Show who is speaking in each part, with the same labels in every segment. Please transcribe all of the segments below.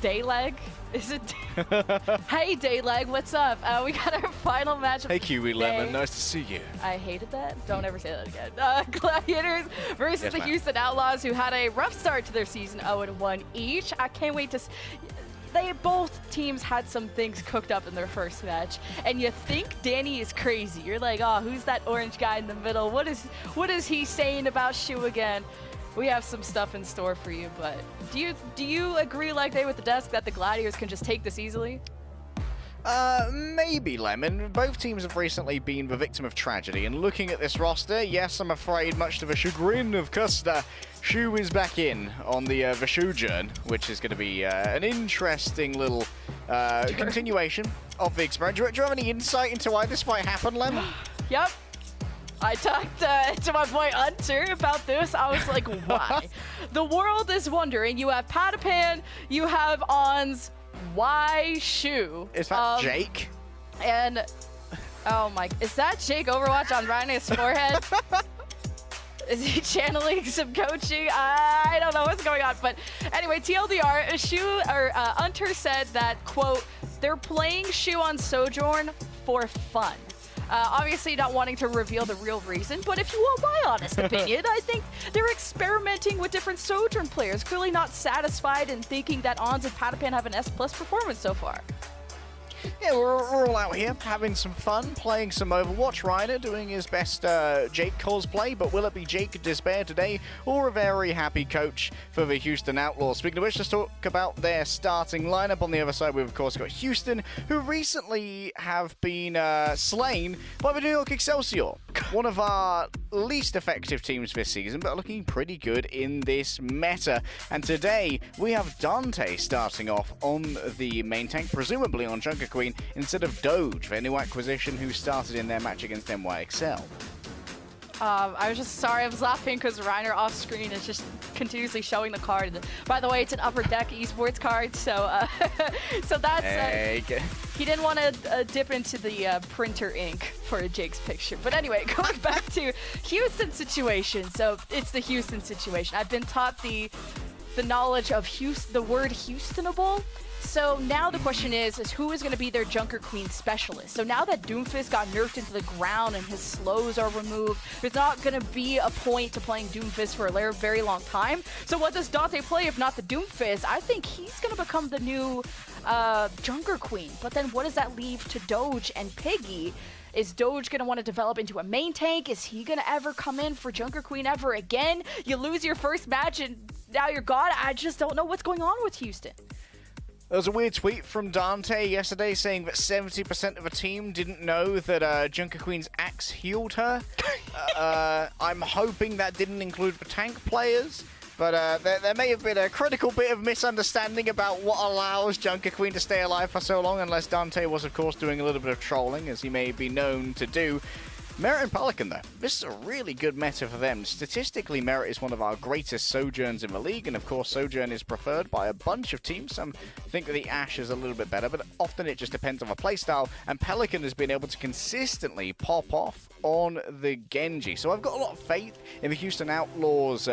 Speaker 1: Dayleg? Is it? Hey, Dayleg, what's up? We got our final match.
Speaker 2: Hey, Kiwi Lemon, nice to see you.
Speaker 1: I hated that. Don't ever say that again. Gladiators versus the Houston Outlaws, who had a rough start to their season, 0-1 each. I can't wait to. Both teams had some things cooked up in their first match, and you think Danny is crazy. You're like, oh, who's that orange guy in the middle? What is he saying about Shu again? We have some stuff in store for you, but do you agree like they with the desk that the Gladiators can just take this easily?
Speaker 2: Maybe, Lemon. Both teams have recently been the victim of tragedy, and looking at this roster, yes, I'm afraid, much to the chagrin of Custer, Shu is back in on the Shujourn, which is going to be an interesting little continuation of the experiment. Do you have any insight into why this might happen, Lemon?
Speaker 1: Yep. I talked to my boy Hunter about this. I was like, why? The world is wondering. You have Patapan, you have Ons. Why Shu?
Speaker 2: Is that Jake?
Speaker 1: And oh my, is that Jake Overwatch on Ryan's forehead? Is he channeling some coaching? I don't know what's going on. But anyway, TLDR, Hunter said that, quote, they're playing Shu on Sojourn for fun. Obviously not wanting to reveal the real reason, but if you want my honest opinion, I think they're experimenting with different Sojourn players, clearly not satisfied and thinking that Ons and Patapan have an S+ performance so far.
Speaker 2: Yeah, we're all out here having some fun, playing some Overwatch. Ryder doing his best Jake cosplay, but will it be Jake Despair today, or a very happy coach for the Houston Outlaws? Speaking of which, let's talk about their starting lineup. On the other side, we've of course got Houston, who recently have been slain by the New York Excelsior, one of our least effective teams this season, but looking pretty good in this meta. And today, we have Dante starting off on the main tank, presumably on Junker Queen, instead of Doge, their new acquisition, who started in their match against NYXL.
Speaker 1: I was just sorry, I was laughing because Reiner off screen is just continuously showing the card. By the way, it's an Upper Deck Esports card, so so that's he didn't want to dip into the printer ink for Jake's picture. But anyway, going back to Houston situation. So it's the Houston situation. I've been taught the knowledge of the word Houstonable. So now the question is who is going to be their Junker Queen specialist? So now that Doomfist got nerfed into the ground and his slows are removed, there's not going to be a point to playing Doomfist for a very long time. So what does Dante play if not the Doomfist? I think he's going to become the new Junker Queen. But then what does that leave to Doge and Piggy? Is Doge going to want to develop into a main tank? Is he going to ever come in for Junker Queen ever again? You lose your first match and now you're gone. I just don't know what's going on with Houston.
Speaker 2: There was a weird tweet from Dante yesterday saying that 70% of the team didn't know that Junker Queen's axe healed her. I'm hoping that didn't include the tank players, but there may have been a critical bit of misunderstanding about what allows Junker Queen to stay alive for so long, unless Dante was, of course, doing a little bit of trolling, as he may be known to do. Merit and Pelican, though. This is a really good meta for them. Statistically, Merit is one of our greatest Sojourns in the league, and of course, Sojourn is preferred by a bunch of teams. Some think that the Ashe is a little bit better, but often it just depends on the playstyle, and Pelican has been able to consistently pop off on the Genji. So I've got a lot of faith in the Houston Outlaws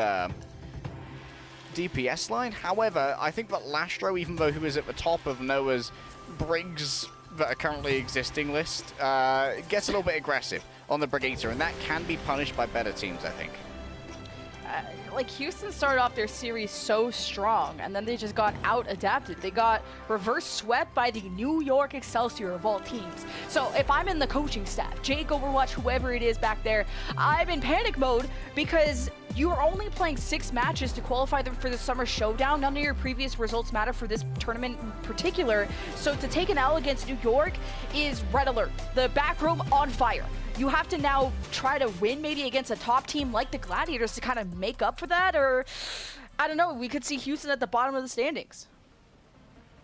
Speaker 2: DPS line. However, I think that Lastro, even though he is at the top of Noah's Briggs that are currently existing list, gets a little bit aggressive on the Brigator, and that can be punished by better teams, I think.
Speaker 1: Like, Houston started off their series so strong, and then they just got out-adapted. They got reverse swept by the New York Excelsior of all teams. So if I'm in the coaching staff, Jake, Overwatch, whoever it is back there, I'm in panic mode because you are only playing 6 matches to qualify for the Summer Showdown. None of your previous results matter for this tournament in particular. So to take an L against New York is red alert. The back room on fire. You have to now try to win maybe against a top team like the Gladiators to kind of make up for that, or I don't know, we could see Houston at the bottom of the standings.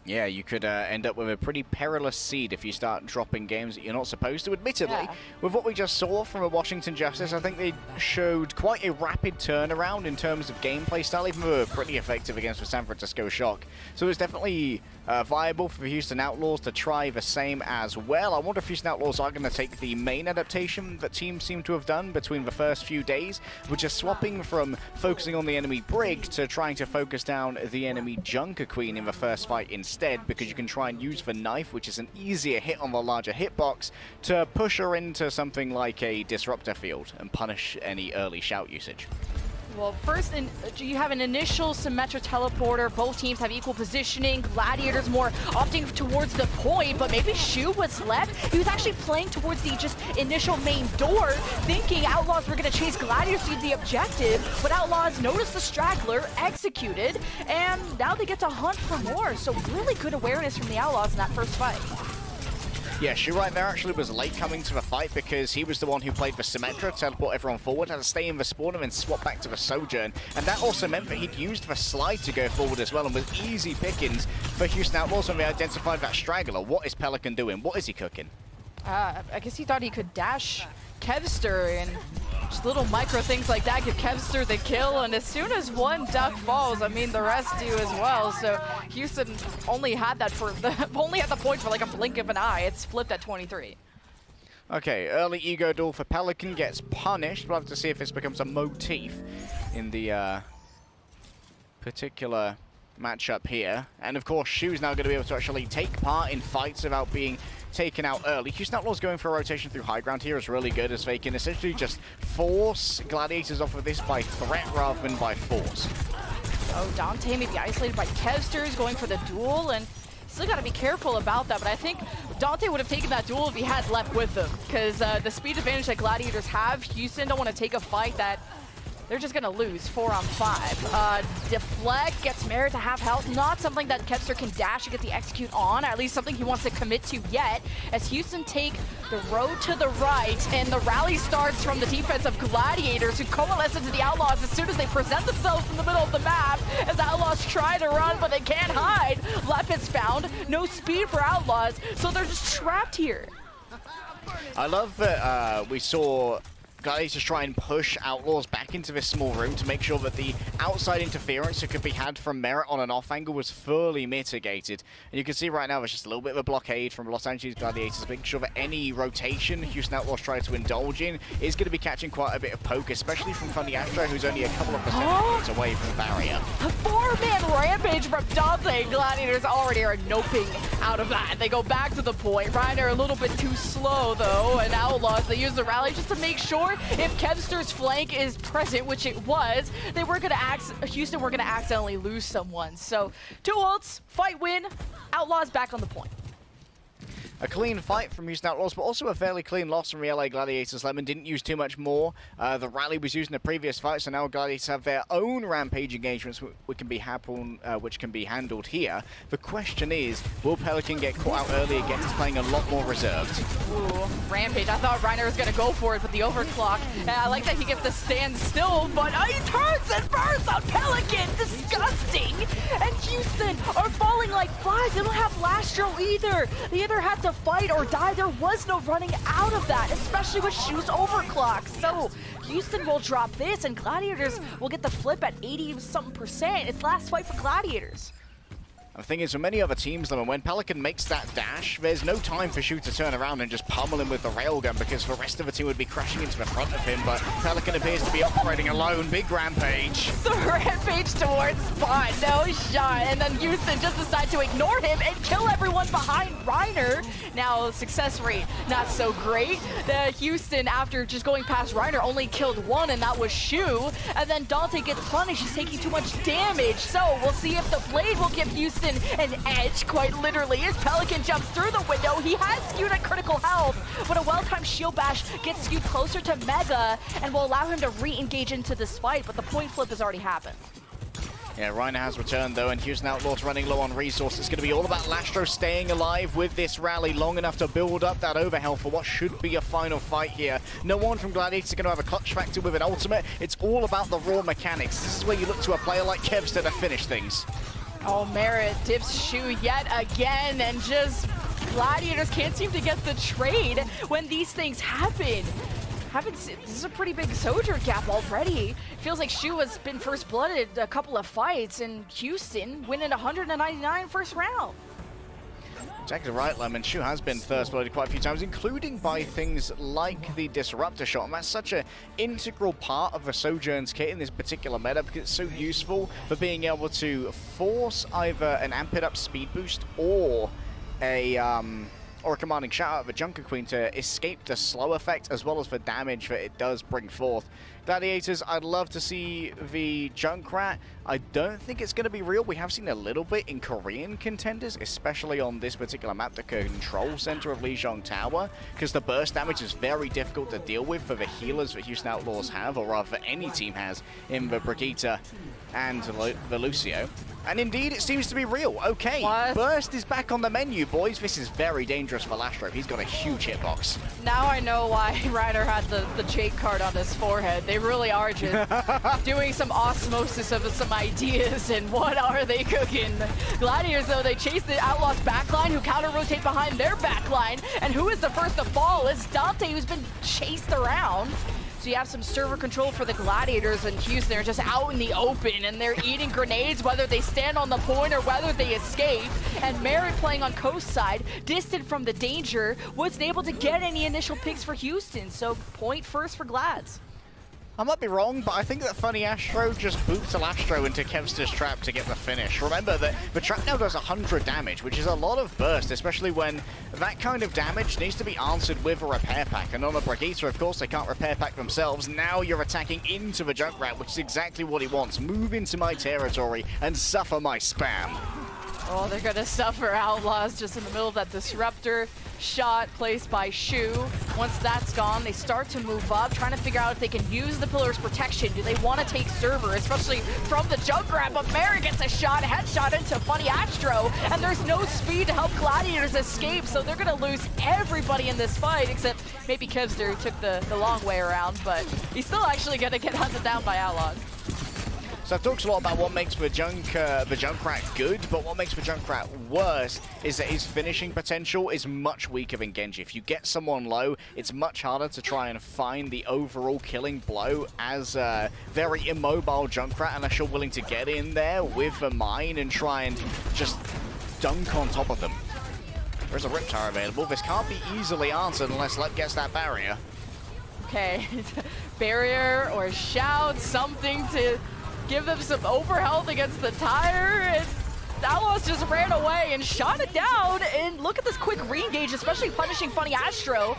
Speaker 2: Yeah, you could end up with a pretty perilous seed if you start dropping games that you're not supposed to. Admittedly, with what we just saw from a Washington Justice, I think they showed quite a rapid turnaround in terms of gameplay style, even though they were pretty effective against the San Francisco Shock. So it's definitely viable for Houston Outlaws to try the same as well. I wonder if Houston Outlaws are going to take the main adaptation that teams seem to have done between the first few days, which is swapping from focusing on the enemy Brig to trying to focus down the enemy Junker Queen in the first fight instead, because you can try and use the knife, which is an easier hit on the larger hitbox, to push her into something like a disruptor field and punish any early shout usage.
Speaker 1: Well, first, you have an initial symmetric teleporter. Both teams have equal positioning. Gladiators more opting towards the point, but maybe Shu was left. He was actually playing towards the just initial main door, thinking Outlaws were going to chase Gladiators to the objective, but Outlaws noticed the straggler, executed, and now they get to hunt for more. So really good awareness from the Outlaws in that first fight.
Speaker 2: Yeah, Shu right there actually was late coming to the fight because he was the one who played the Symmetra, teleport everyone forward, had to stay in the spawn and then swap back to the Sojourn. And that also meant that he'd used the slide to go forward as well, and was easy pickings for Houston Outlaws when they identified that straggler. What is Pelican doing? What is he cooking?
Speaker 1: I guess he thought he could dash Kevster, and just little micro things like that give Kevster the kill, and as soon as one duck falls, I mean, the rest do as well. So Houston only had that for only had the point for like a blink of an eye. It's flipped at 23.
Speaker 2: Okay, early ego duel for Pelican gets punished. We'll have to see if this becomes a motif in the particular matchup here. And of course, Shu's now going to be able to actually take part in fights without being taken out early. Houston Outlaws going for a rotation through high ground here is really good, as they can essentially just force Gladiators off of this by threat rather than by force.
Speaker 1: Oh, Dante may be isolated by Kevsters, going for the duel, and still got to be careful about that. But I think Dante would have taken that duel if he had left with him, because the speed advantage that Gladiators have, Houston don't want to take a fight that they're just going to lose 4-on-5. Deflect gets Merritt to half health. Not something that Kevster can dash and get the execute on, or at least something he wants to commit to yet, as Houston take the road to the right, and the rally starts from the defense of Gladiators, who coalesce into the Outlaws as soon as they present themselves in the middle of the map, as the Outlaws try to run, but they can't hide. Lep is found. No speed for Outlaws, so they're just trapped here.
Speaker 2: I love that we saw Gladiators try and push Outlaws back into this small room to make sure that the outside interference that could be had from Merritt on an off angle was fully mitigated. And you can see right now there's just a little bit of a blockade from Los Angeles Gladiators, making sure that any rotation Houston Outlaws try to indulge in is going to be catching quite a bit of poke, especially from Funny Astro, who's only a couple of percentage points away from the barrier.
Speaker 1: A 4-man rampage from Dante. Gladiators already are noping out of that. They go back to the point. Reiner a little bit too slow, though, and Outlaws, they use the rally just to make sure if Kevster's flank is present, which it was, they were going to Houston were going to accidentally lose someone. So 2 ults, fight win, Outlaws back on the point.
Speaker 2: A clean fight from Houston Outlaws, but also a fairly clean loss from the LA Gladiators. Lemon didn't use too much more. The rally was used in the previous fight, so now Gladiators have their own rampage engagements which can be handled here. The question is, will Pelican get caught out early again? He's playing a lot more reserved.
Speaker 1: Ooh, rampage. I thought Reiner was going to go for it, but the overclock. I like that he gets to stand still, but he turns and burns on Pelican. Disgusting. And Houston are falling like flies. They don't have Lastro either. They either have to fight or die. There was no running out of that, especially with Shu's overclock. So Houston will drop this, and Gladiators will get the flip at 80-something%. It's last fight for Gladiators.
Speaker 2: The thing is, for many other teams, when Pelican makes that dash, there's no time for Shu to turn around and just pummel him with the railgun, because the rest of the team would be crashing into the front of him, but Pelican appears to be operating alone. Big rampage.
Speaker 1: The rampage towards Spot, no shot, and then Houston just decide to ignore him and kill everyone behind Reiner. Now, success rate, not so great. The Houston, after just going past Reiner, only killed 1, and that was Shu, and then Dante gets punished. He's taking too much damage, so we'll see if the blade will give Houston an edge, quite literally, as Pelican jumps through the window. He has skewed at critical health, but a well-timed shield bash gets skewed closer to Mega and will allow him to re-engage into this fight, but the point flip has already happened.
Speaker 2: Yeah, Reiner has returned though, and Houston Outlaws running low on resources. It's going to be all about Lastro staying alive with this rally long enough to build up that overhealth for what should be a final fight here. No one from Gladiators is going to have a clutch factor with an ultimate. It's all about the raw mechanics. This is where you look to a player like Kevster to finish things.
Speaker 1: Oh, Merritt dips Shu yet again, and just Gladiators can't seem to get the trade when these things happen. This is a pretty big Sojourn gap already. It feels like Shu has been first blooded a couple of fights, and Houston winning 199 first round.
Speaker 2: Exactly right, Lemon. Shu has been first blooded quite a few times, including by things like the Disruptor shot. And that's such an integral part of a Sojourn's kit in this particular meta because it's so useful for being able to force either an amped up speed boost or a commanding shout out of a Junker Queen to escape the slow effect as well as for damage that it does bring forth. Gladiators, I'd love to see the Junkrat. I don't think it's going to be real. We have seen a little bit in Korean contenders, especially on this particular map, the control center of Lijiang Tower, because the burst damage is very difficult to deal with for the healers that Houston Outlaws have, or rather any team has, in the Brigitte and the Lucio. And indeed, it seems to be real. Okay, what? Burst is back on the menu, boys. This is very dangerous for Lastro. He's got a huge hitbox.
Speaker 1: Now I know why Reiner had the Jake card on his forehead. They really are just doing some osmosis of some ideas, and what are they cooking? Gladiators, though, they chase the Outlaws backline, who counter-rotate behind their backline, and who is the first to fall? It's Dante, who's been chased around. So you have some server control for the Gladiators in Houston. They're just out in the open, and they're eating grenades, whether they stand on the point or whether they escape. And Merritt playing on coast side, distant from the danger, wasn't able to get any initial picks for Houston. So point first for Glads.
Speaker 2: I might be wrong, but I think that Funny Astro just booped Lastro into Kevster's trap to get the finish. Remember that the trap now does 100 damage, which is a lot of burst, especially when that kind of damage needs to be answered with a repair pack. And on a Brigitte, of course, they can't repair pack themselves. Now you're attacking into the Junkrat, which is exactly what he wants. Move into my territory and suffer my spam.
Speaker 1: Oh, they're gonna suffer. Outlaws just in the middle of that Disruptor shot placed by Shu. Once that's gone, they start to move up, trying to figure out if they can use the Pillar's protection. Do they want to take server, especially from the Junkrat? But Mary gets a shot, headshot into Funny Astro, and there's no speed to help Gladiators escape, so they're gonna lose everybody in this fight, except maybe Kevster, who took the long way around, but he's still actually gonna get hunted down by Outlaws.
Speaker 2: So I've talked a lot about what makes the Junkrat good, but what makes the Junkrat worse is that his finishing potential is much weaker than Genji. If you get someone low, it's much harder to try and find the overall killing blow as a very immobile Junkrat, unless you're willing to get in there with a mine and try and just dunk on top of them. There's a Rip Tower available. This can't be easily answered unless Lep gets that barrier.
Speaker 1: Okay, barrier or shout, something to give them some overhealth against the tire, and Outlaws just ran away and shot it down, and look at this quick re-engage, especially punishing Funny Astro.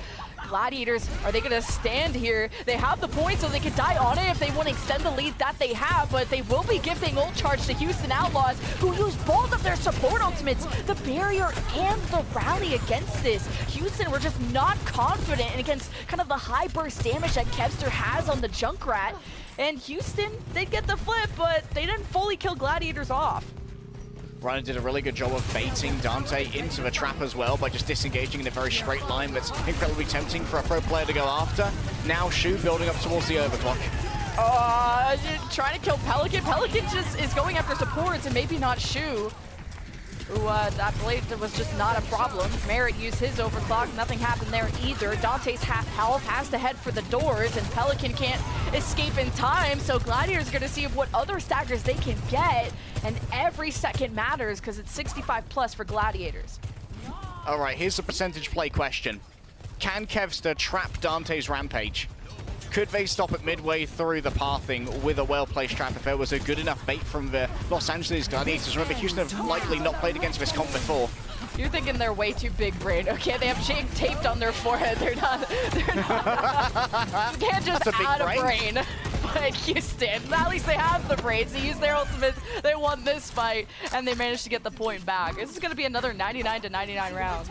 Speaker 1: Gladiators, are they gonna stand here? They have the point, so they can die on it if they want to extend the lead that they have, but they will be gifting ult charge to Houston Outlaws, who use both of their support ultimates, the barrier and the rally against this. Houston were just not confident against kind of the high burst damage that Kevster has on the Junkrat. And Houston did get the flip, but they didn't fully kill Gladiators off.
Speaker 2: Reiner did a really good job of baiting Dante into the trap as well by just disengaging in a very straight line that's incredibly tempting for a pro player to go after. Now Shu building up towards the overclock.
Speaker 1: Trying to kill Pelican. Pelican just is going after supports and maybe not Shu. That blade was just not a problem. Merritt used his overclock. Nothing happened there either. Dante's half health has to head for the doors, and Pelican can't escape in time, so Gladiators are going to see what other staggers they can get, and every second matters because it's 65 plus for Gladiators.
Speaker 2: All right, here's the percentage play question. Can Kevster trap Dante's Rampage? Could they stop it midway through the pathing with a well-placed trap if there was a good enough bait from the Los Angeles Gladiators? Remember, Houston have likely not played against this comp before.
Speaker 1: You're thinking they're way too big brain. Okay, they have Jake taped on their forehead. They're not you can't just add a brain. Like Houston, at least they have the brains. They used their ultimates. They won this fight, and they managed to get the point back. This is going to be another 99-99 round.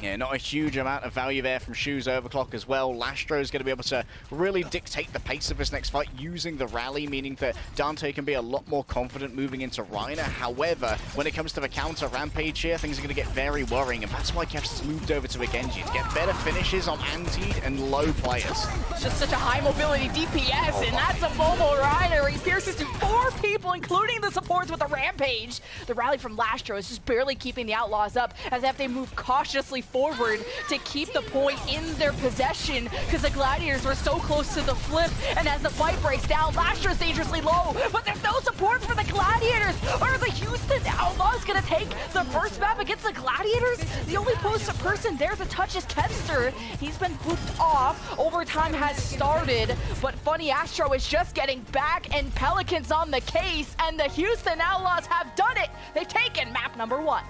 Speaker 2: Yeah, not a huge amount of value there from Shoes Overclock as well. Lastro is going to be able to really dictate the pace of this next fight using the rally, meaning that Dante can be a lot more confident moving into Reiner. However, when it comes to the counter Rampage here, things are going to get very worrying, and that's why Kevs has moved over to a Genji to get better finishes on anti and low players.
Speaker 1: It's just such a high mobility DPS, and that's a Momo Reiner. He pierces through 4 people, including the supports with the Rampage. The rally from Lastro is just barely keeping the Outlaws up, as if they move cautiously forward to keep the point in their possession, because the Gladiators were so close to the flip. And as the fight breaks down, Lastro's dangerously low, but there's no support for the Gladiators. Are the Houston Outlaws gonna take the first map against the Gladiators? The only person there to touch is Kevster. He's been booped off. Overtime has started, but Funny Astro is just getting back, and Pelican's on the case, and the Houston Outlaws have done it. They've taken map number 1.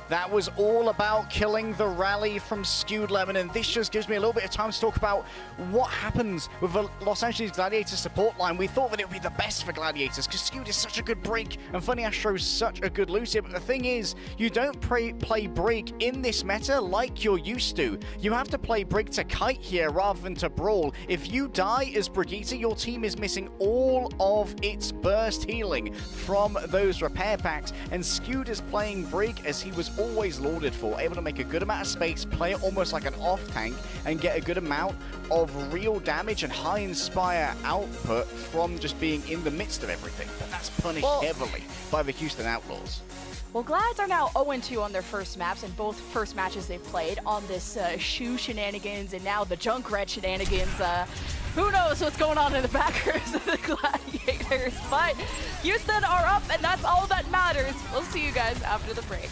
Speaker 2: That was all about killing the rally from Skewed Lemon, and this just gives me a little bit of time to talk about what happens with the Los Angeles Gladiators support line. We thought that it would be the best for Gladiators because Skewed is such a good break and Funny Astro is such a good Lucia, but the thing is, you don't play break in this meta like you're used to. You have to play break to kite here rather than to brawl. If you die as Brigitte, your team is missing all of its burst healing from those repair packs, and Skewed is playing break as he was always lauded for, able to make a good amount of space, play it almost like an off tank, and get a good amount of real damage and high inspire output from just being in the midst of everything. But that's punished heavily by the Houston Outlaws.
Speaker 1: Well, Glads are now 0-2 on their first maps, and both first matches they've played on this Shoe shenanigans and now the Junkrat shenanigans. Who knows what's going on in the backers of the Gladiators, but Houston are up, and that's all that matters. We'll see you guys after the break.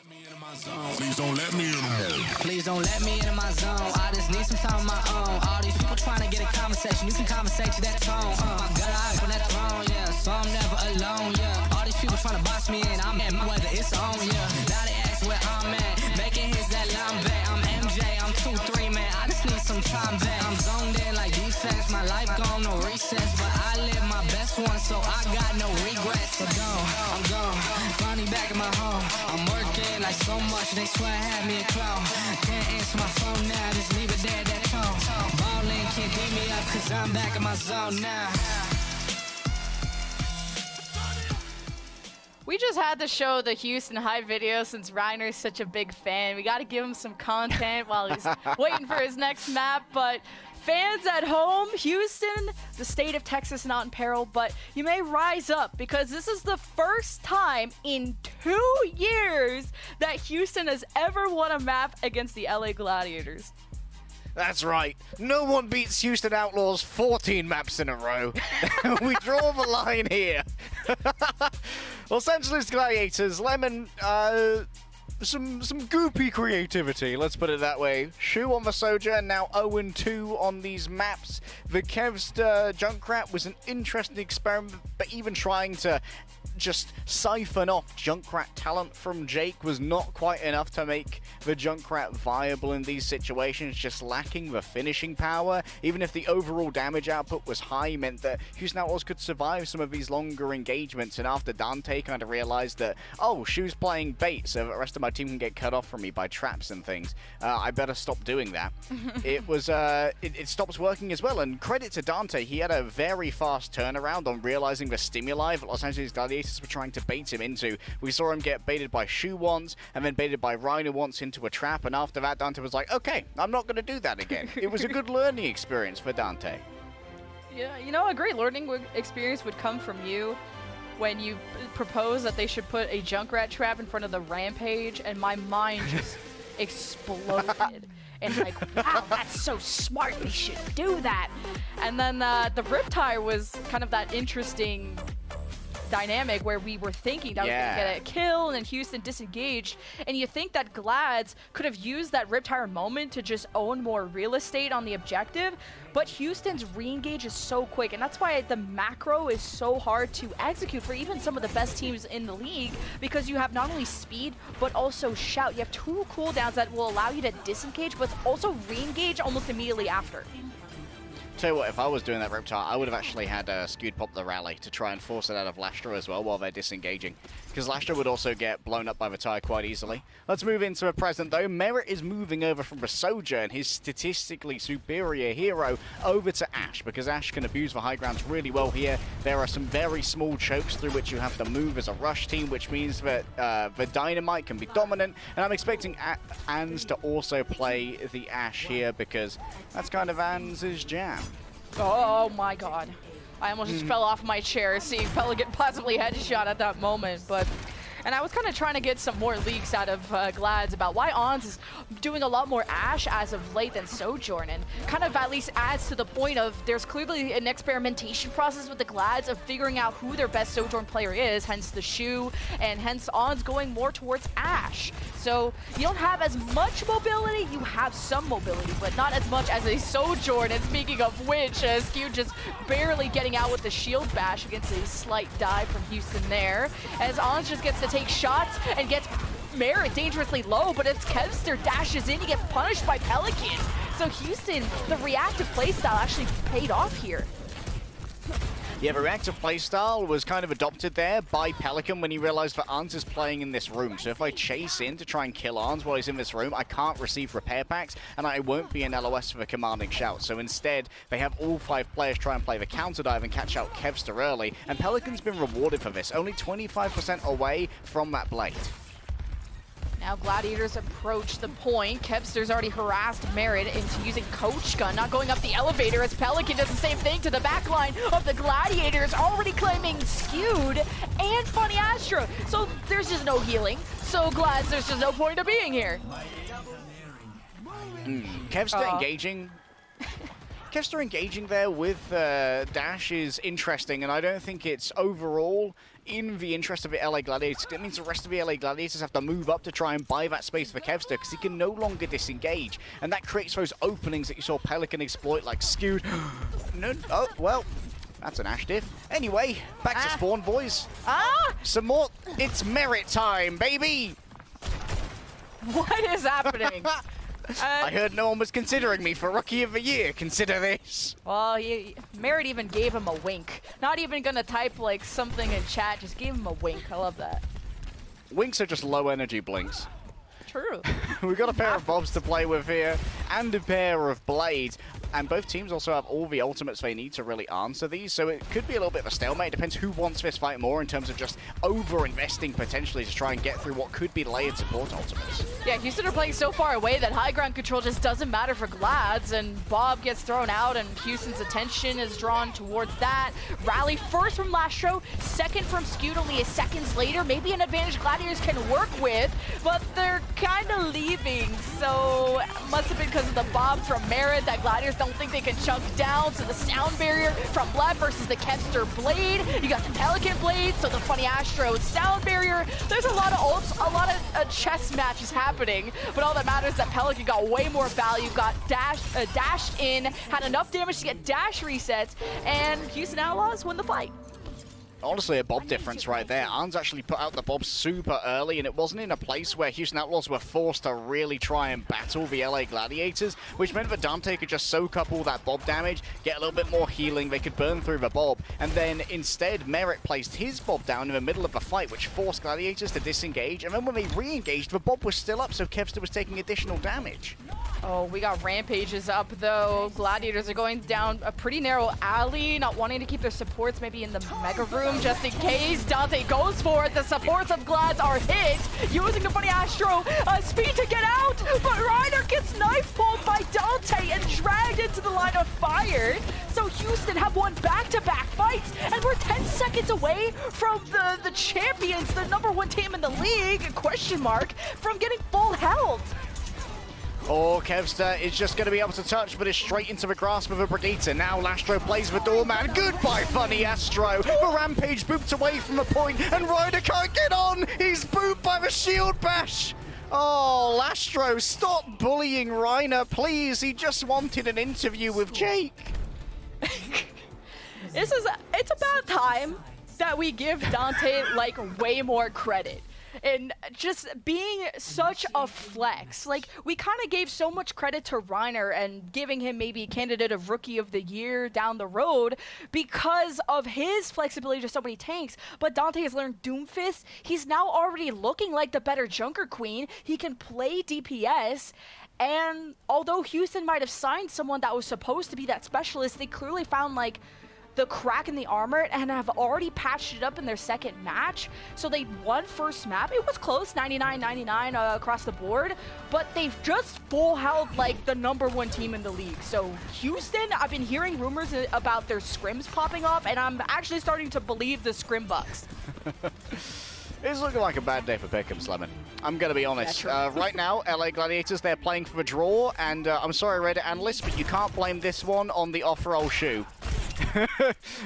Speaker 3: Please don't let me in. Please don't let me into my zone. I just need some time on my own. All these people trying to get a conversation. You can conversate to that tone. My gut eyes on that throne, yeah. So I'm never alone, yeah. All these people trying to box me in. I'm at my weather, it's on, yeah. Now they ask where I'm at. Making hits that line back. I'm MJ, I'm 2-3, man. I just need some time back. I'm zoned in like defense. My life gone, no recess. But I live my best one, so I got no regrets. So I'm gone. Finally back in my home. I'm working like so much, they swear I had me a clown. Can't answer my phone now, just leave it there at that tone. Ballin' can't beat me up, cause I'm back in my zone now.
Speaker 1: We just had to show the Houston Hype video since Reiner's such a big fan. We got to give him some content while he's waiting for his next map. But fans at home, Houston, the state of Texas not in peril, but you may rise up because this is the first time in 2 years that Houston has ever won a map against the LA Gladiators.
Speaker 2: That's right. No one beats Houston Outlaws 14 maps in a row. We draw the line here. Los Angeles Gladiators, Lemon, some goopy creativity, let's put it that way. Shu on the Sojourn, now 0-2 on these maps. The Kevster Junkrat was an interesting experiment, but even trying to just siphon off Junkrat talent from Jake was not quite enough to make the Junkrat viable in these situations, just lacking the finishing power. Even if the overall damage output was high, meant that Houston Outlaws could survive some of these longer engagements, and after Dante kind of realized that, oh, Shu's playing bait, so the rest of my team can get cut off from me by traps and things, I better stop doing that. It stops working as well, and credit to Dante, he had a very fast turnaround on realizing the stimuli that Los Angeles Gladiators were trying to bait him into. We saw him get baited by Shu once, and then baited by Reiner once into a trap, and after that Dante was like, okay, I'm not going to do that again. It was a good learning experience for Dante.
Speaker 1: Yeah, you know, a great learning experience would come from you when you propose that they should put a Junkrat trap in front of the Rampage, and my mind just exploded. And like, wow, that's so smart, we should do that. And then the Riptide was kind of that interesting dynamic where we were thinking that was going to get a kill, and then Houston disengaged, and you think that Glads could have used that Riptire moment to just own more real estate on the objective, but Houston's re-engage is so quick, and that's why the macro is so hard to execute for even some of the best teams in the league, because you have not only speed, but also shout. You have 2 cooldowns that will allow you to disengage, but also re-engage almost immediately after.
Speaker 2: Tell you what, if I was doing that Reptile, I would have actually had Skewed pop the rally to try and force it out of Lastra as well while they're disengaging, because Lastra would also get blown up by the tire quite easily. Let's move into a present though. Merit is moving over from the Sojourn, his statistically superior hero, over to Ash, because Ash can abuse the high grounds really well here. There are some very small chokes through which you have to move as a rush team, which means that the Dynamite can be dominant, and I'm expecting Ans to also play the Ash here, because that's kind of Ans' jam.
Speaker 1: Oh my god. I almost just fell off my chair seeing Pelican possibly headshot at that moment, and I was kind of trying to get some more leaks out of Glads about why Ons is doing a lot more Ash as of late than Sojourn, and kind of at least adds to the point of there's clearly an experimentation process with the Glads of figuring out who their best Sojourn player is, hence the Shu, and hence Ons going more towards Ash. So you don't have as much mobility, you have some mobility, but not as much as a Sojourn. And speaking of which, Skew just barely getting out with the shield bash against a slight dive from Houston there, as Ons just gets to take shots and gets Merit dangerously low, but as Kevster dashes in, he gets punished by Pelican. So Houston, the reactive playstyle actually paid off here.
Speaker 2: Yeah, the reactive playstyle was kind of adopted there by Pelican when he realized that Arns is playing in this room. So if I chase in to try and kill Arns while he's in this room, I can't receive repair packs, and I won't be an LOS for the commanding shout. So instead, they have all 5 players try and play the counter dive and catch out Kevster early, and Pelican's been rewarded for this, only 25% away from that blade.
Speaker 1: Now Gladiators approach the point. Kevster's already harassed Merit into using Coach Gun, not going up the elevator, as Pelican does the same thing to the backline of the Gladiators, already claiming Skewed and Funny Astro. So there's just no healing. So Glads, there's just no point of being here.
Speaker 2: Kevster engaging. Kevster engaging there with Dash is interesting, and I don't think it's overall in the interest of the LA Gladiators. It means the rest of the LA Gladiators have to move up to try and buy that space for Kevster because he can no longer disengage. And that creates those openings that you saw Pelican exploit, like skewed. No, oh, well, that's an Ash diff. Anyway, back to spawn, boys. Some more. It's merit time, baby.
Speaker 1: What is happening?
Speaker 2: I heard no one was considering me for Rookie of the Year. Consider this.
Speaker 1: Well, Merritt even gave him a wink. Not even gonna type like something in chat, just gave him a wink. I love that.
Speaker 2: Winks are just low energy blinks.
Speaker 1: True.
Speaker 2: We've got a pair of bobs to play with here, and a pair of blades. And both teams also have all the ultimates they need to really answer these, so it could be a little bit of a stalemate. It depends who wants this fight more in terms of just over-investing potentially to try and get through what could be layered support ultimates.
Speaker 1: Yeah, Houston are playing so far away that high ground control just doesn't matter for Glads, and Bob gets thrown out, and Houston's attention is drawn towards that. Rally first from Lastro, second from Skewed only seconds later. Maybe an advantage Gladiators can work with, but they're kind of leaving, so it must have been because of the Bob from Merritt that Gladiators don't think they can chunk down. So the sound barrier from left versus the Kevster blade. You got the Pelican blade, so the Funny Astro sound barrier. There's a lot of ults, a lot of chess matches happening, but all that matters is that Pelican got way more value, got dashed in, had enough damage to get dash resets, and Houston Outlaws win the fight.
Speaker 2: Honestly, a bob difference right there. Arns actually put out the bob super early, and it wasn't in a place where Houston Outlaws were forced to really try and battle the LA Gladiators, which meant that Dante could just soak up all that bob damage, get a little bit more healing, they could burn through the bob, and then instead Merritt placed his bob down in the middle of the fight, which forced Gladiators to disengage, and then when they re-engaged, the bob was still up, so Kevster was taking additional damage.
Speaker 1: Oh, we got Rampages up, though. Gladiators are going down a pretty narrow alley, not wanting to keep their supports maybe in the Mega Room just in case. Dante goes for it. The supports of Glads are hit, using the Funny Astro speed to get out, but Reiner gets knife pulled by Dante and dragged into the line of fire. So Houston have won back-to-back fights, and we're 10 seconds away from the champions, the #1 team in the league, question mark, from getting full health.
Speaker 2: Oh, Kevster is just going to be able to touch, but is straight into the grasp of a Brigitte. Now Lastro plays the doorman. Goodbye, Funny Astro. The Rampage booped away from a point, and Ryder can't get on. He's booped by the shield bash. Oh, Lastro, stop bullying Reiner, please. He just wanted an interview with Jake.
Speaker 1: It's about time that we give Dante, like, way more credit. And just being such a flex. Like, we kind of gave so much credit to Reiner and giving him maybe candidate of Rookie of the Year down the road because of his flexibility to so many tanks. But Dante has learned Doomfist. He's now already looking like the better Junker Queen. He can play DPS. And although Houston might have signed someone that was supposed to be that specialist, they clearly found, like, the crack in the armor and have already patched it up in their second match. So they won first map. It was close, 99-99 across the board, but they've just full held like the #1 team in the league. So Houston, I've been hearing rumors about their scrims popping up, and I'm actually starting to believe the scrim bucks.
Speaker 2: It's looking like a bad day for Pick'em, Lemon. I'm going to be honest. Right now, LA Gladiators, they're playing for the draw, and I'm sorry, Reddit analysts, but you can't blame this one on the off-roll shoe.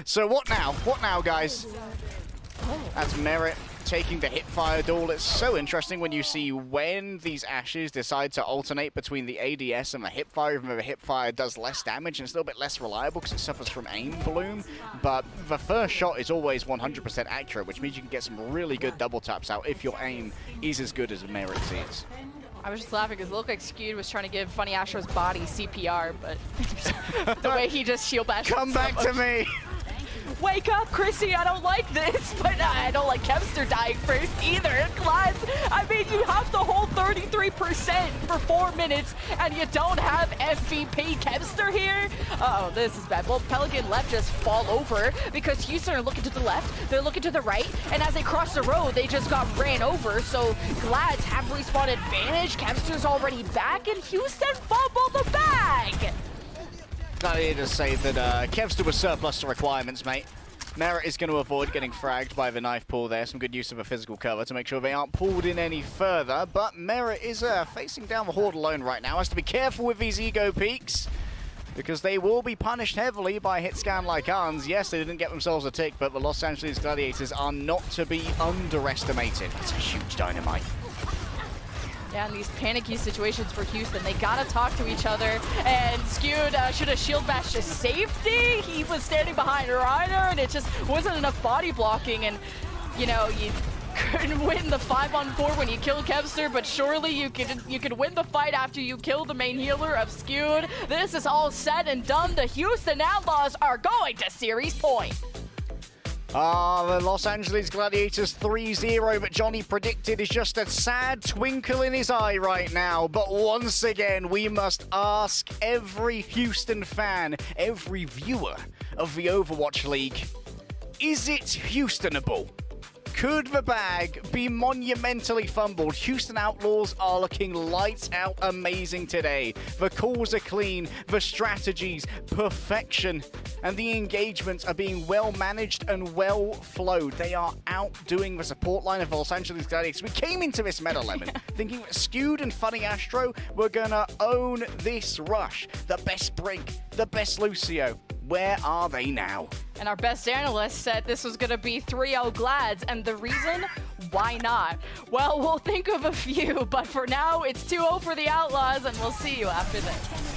Speaker 2: So what now? What now, guys? That's Merritt taking the hipfire duel. It's so interesting when you see when these Ashes decide to alternate between the ADS and the hipfire, even though the hipfire does less damage and it's a little bit less reliable because it suffers from aim bloom. But the first shot is always 100% accurate, which means you can get some really good double taps out if your aim is as good as Merritt's is.
Speaker 1: I was just laughing because it looked like Skewed was trying to give Funny Astro's body CPR, but the way he just shield bashed.
Speaker 2: Come back to me!
Speaker 1: Wake up, Chrissy, I don't like this, but I don't like Kevster dying first either. Glads, I mean, you have to hold 33% for 4 minutes, and you don't have MVP Kevster here? Uh-oh, this is bad. Well, Pelican left just fall over because Houston are looking to the left, they're looking to the right, and as they cross the road, they just got ran over, so Glads have respawn advantage. Kevster's already back, and Houston fumbled the bag!
Speaker 2: Gladiators say that Kevster was surplus to requirements, mate. Merritt is going to avoid getting fragged by the knife pull there. Some good use of a physical cover to make sure they aren't pulled in any further. But Merritt is facing down the Horde alone right now. Has to be careful with these ego peaks. because they will be punished heavily by hit scan like Arns. Yes, they didn't get themselves a tick, but the Los Angeles Gladiators are not to be underestimated. That's a huge dynamite.
Speaker 1: Yeah, in these panicky situations for Houston, they gotta talk to each other. And Skewed should have shield bashed to safety. He was standing behind Reiner, and it just wasn't enough body blocking. And, you know, you couldn't win the 5-on-4 when you killed Kevster, but surely you could win the fight after you kill the main healer of Skewed. This is all said and done. The Houston Outlaws are going to series point.
Speaker 2: The Los Angeles Gladiators 3-0, but Johnny predicted is just a sad twinkle in his eye right now. But once again, we must ask every Houston fan, every viewer of the Overwatch League, is it Houstonable? Could the bag be monumentally fumbled? Houston Outlaws are looking lights out amazing today. The calls are clean, the strategies, perfection, and the engagements are being well managed and well flowed. They are outdoing the support line of Los Angeles Gladiators. We came into this meta, Lemon, thinking that Skewed and Funny Astro were gonna own this rush. The best Brink, the best Lucio. Where are they now?
Speaker 1: And our best analyst said this was going to be 3-0 Glads, and the reason? Why not? Well, we'll think of a few, but for now, it's 2-0 for the Outlaws, and we'll see you after this.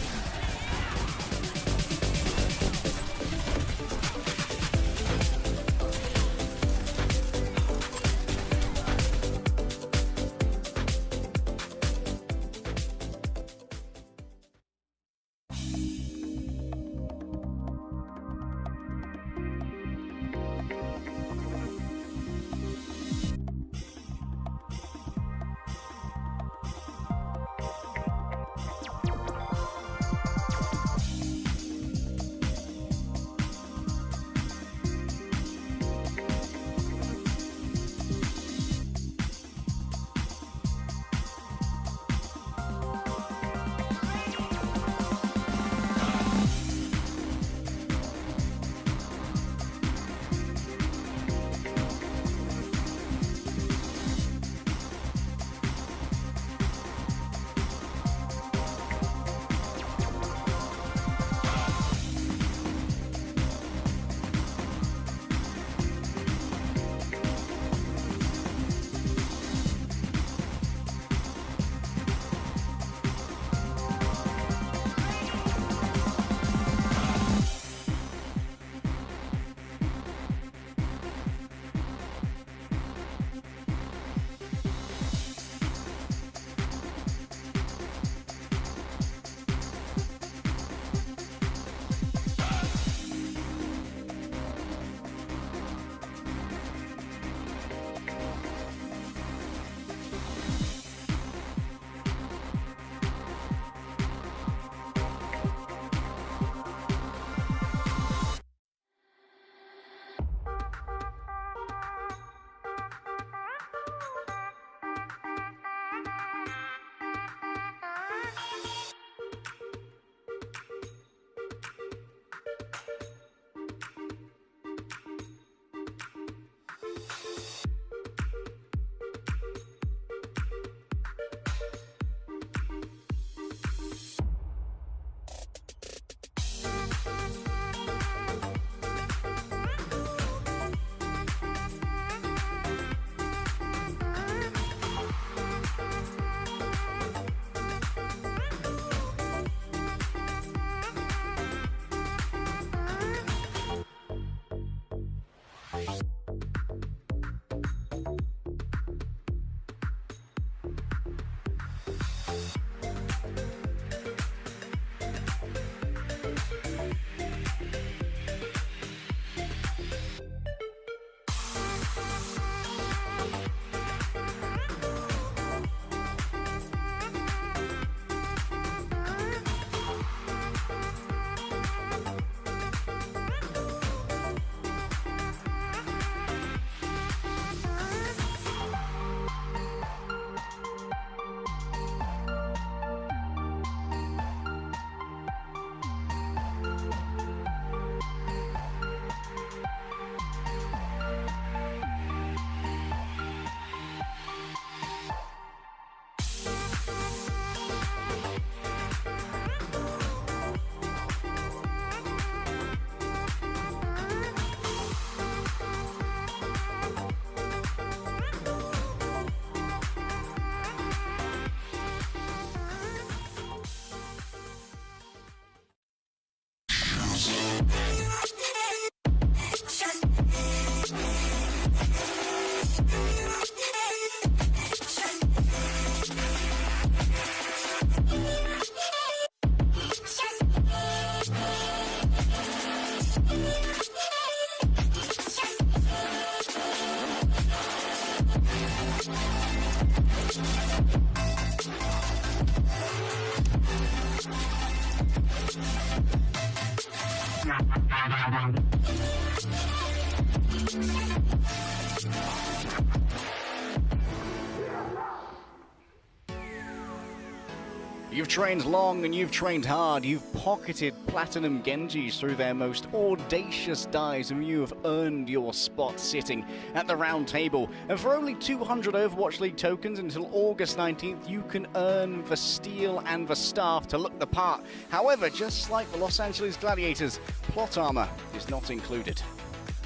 Speaker 2: You've trained long and you've trained hard. You've pocketed Platinum Genjis through their most audacious dives, and you have earned your spot sitting at the round table. And for only 200 Overwatch League tokens until August 19th, you can earn the steel and the staff to look the part. However, just like the Los Angeles Gladiators, plot armor is not included.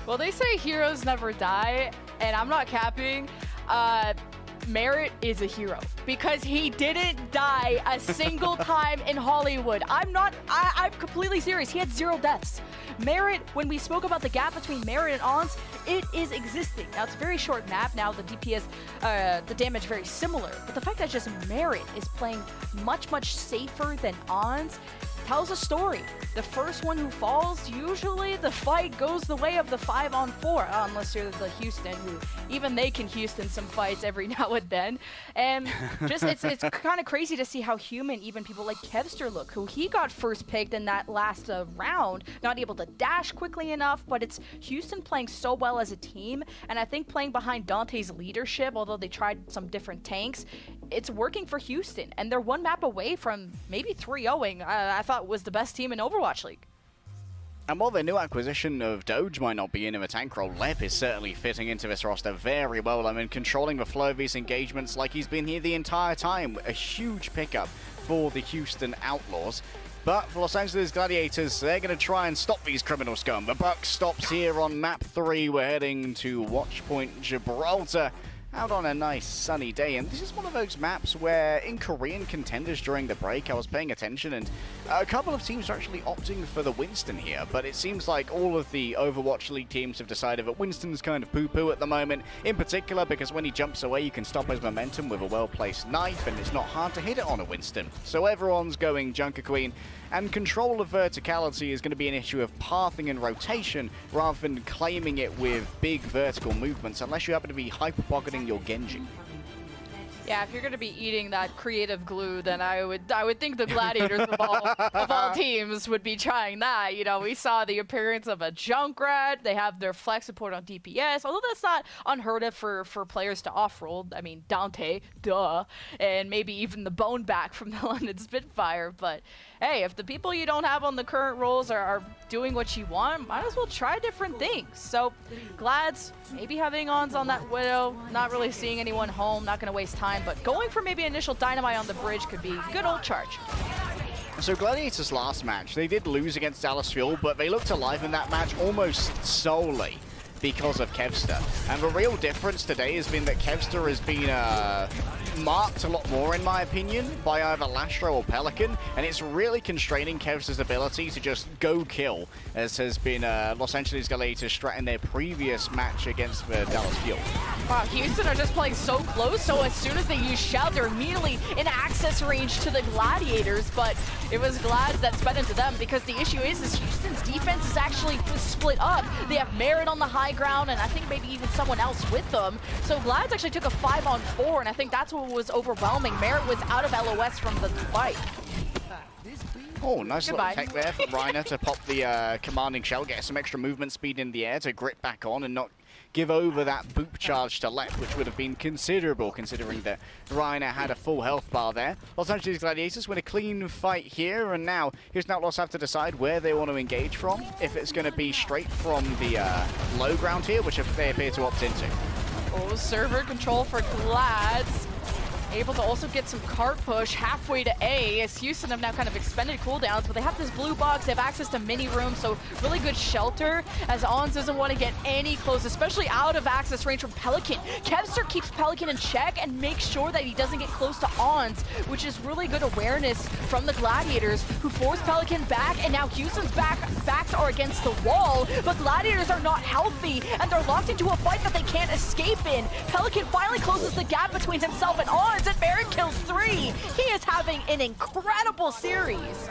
Speaker 1: Well, they say heroes never die, and I'm not capping. Merritt is a hero because he didn't die a single time in Hollywood. I'm completely serious. He had 0 deaths. Merritt, when we spoke about the gap between Merritt and Ons, it is existing. Now, it's a very short map. Now, the DPS, the damage very similar. But the fact that just Merritt is playing much, much safer than Ons tells a story. The first one who falls, usually the fight goes the way of the 5-on-4, unless you're the Houston, who even they can Houston some fights every now and then. And just it's kind of crazy to see how human even people like Kevster look, who he got first picked in that last round, not able to dash quickly enough, but it's Houston playing so well as a team, and I think playing behind Dante's leadership, although they tried some different tanks, it's working for Houston, and they're 1 map away from maybe 3-0ing. I thought was the best team in Overwatch League.
Speaker 2: And while their new acquisition of Doge might not be in a tank role, Lep is certainly fitting into this roster very well. I mean, controlling the flow of these engagements like he's been here the entire time. A huge pickup for the Houston Outlaws. But for Los Angeles Gladiators, they're going to try and stop these criminal scum. The buck stops here on map 3. We're heading to Watchpoint Gibraltar, out on a nice sunny day, and this is one of those maps where in Korean contenders during the break I was paying attention, and a couple of teams are actually opting for the Winston here, but it seems like all of the Overwatch League teams have decided that Winston's kind of poo-poo at the moment, in particular because when he jumps away you can stop his momentum with a well-placed knife, and it's not hard to hit it on a Winston. So everyone's going Junker Queen, and control of verticality is going to be an issue of pathing and rotation rather than claiming it with big vertical movements, unless you happen to be hyper-pocketing your Genji.
Speaker 1: Yeah, if you're going to be eating that creative glue, then I would think the Gladiators of all teams would be trying that. You know, we saw the appearance of a Junkrat. They have their flex support on DPS, although that's not unheard of for players to off-roll. I mean, Dante, duh, and maybe even the Bone back from the London Spitfire. But hey, if the people you don't have on the current roles are doing what you want, might as well try different things. So, Glads, maybe having Ons on that Widow, not really seeing anyone home, not going to waste time, but going for maybe initial dynamite on the bridge could be good old charge.
Speaker 2: So Gladiators' last match, they did lose against Dallas Fuel, but they looked alive in that match almost solely because of Kevster. And the real difference today has been that Kevster has been marked a lot more, in my opinion, by either Lastro or Pelican, and it's really constraining Kevster's ability to just go kill, as has been Los Angeles Gladiators strat in their previous match against the Dallas Fuel.
Speaker 1: Wow, Houston are just playing so close, so as soon as they use Shell, they're immediately in access range to the Gladiators, but it was Glads that sped into them, because the issue is Houston's defense is actually split up. They have Merritt on the high ground, and I think maybe even someone else with them. So Glads actually took a 5-on-4, and I think that's what was overwhelming. Merritt was out of LOS from the fight.
Speaker 2: Oh, nice little tech there for Reiner to pop the commanding shell, get some extra movement speed in the air to grip back on and not give over that boop charge to Lep, which would have been considerable considering that Reiner had a full health bar there. Los Angeles Gladiators win a clean fight here, and now Houston Outlaws have to decide where they want to engage from. If it's going to be straight from the low ground here, which they appear to opt into.
Speaker 1: Oh, server control for Glads. Able to also get some cart push halfway to A, as Houston have now kind of expended cooldowns, but they have this blue box, they have access to mini rooms, so really good shelter, as Ons doesn't want to get any close, especially out of access range from Pelican. Kevster keeps Pelican in check and makes sure that he doesn't get close to Ons, which is really good awareness from the Gladiators, who force Pelican back, and now Houston's backs are against the wall, but Gladiators are not healthy, and they're locked into a fight that they can't escape in. Pelican finally closes the gap between himself and Ons, and Barrett kills 3. He is having an incredible series.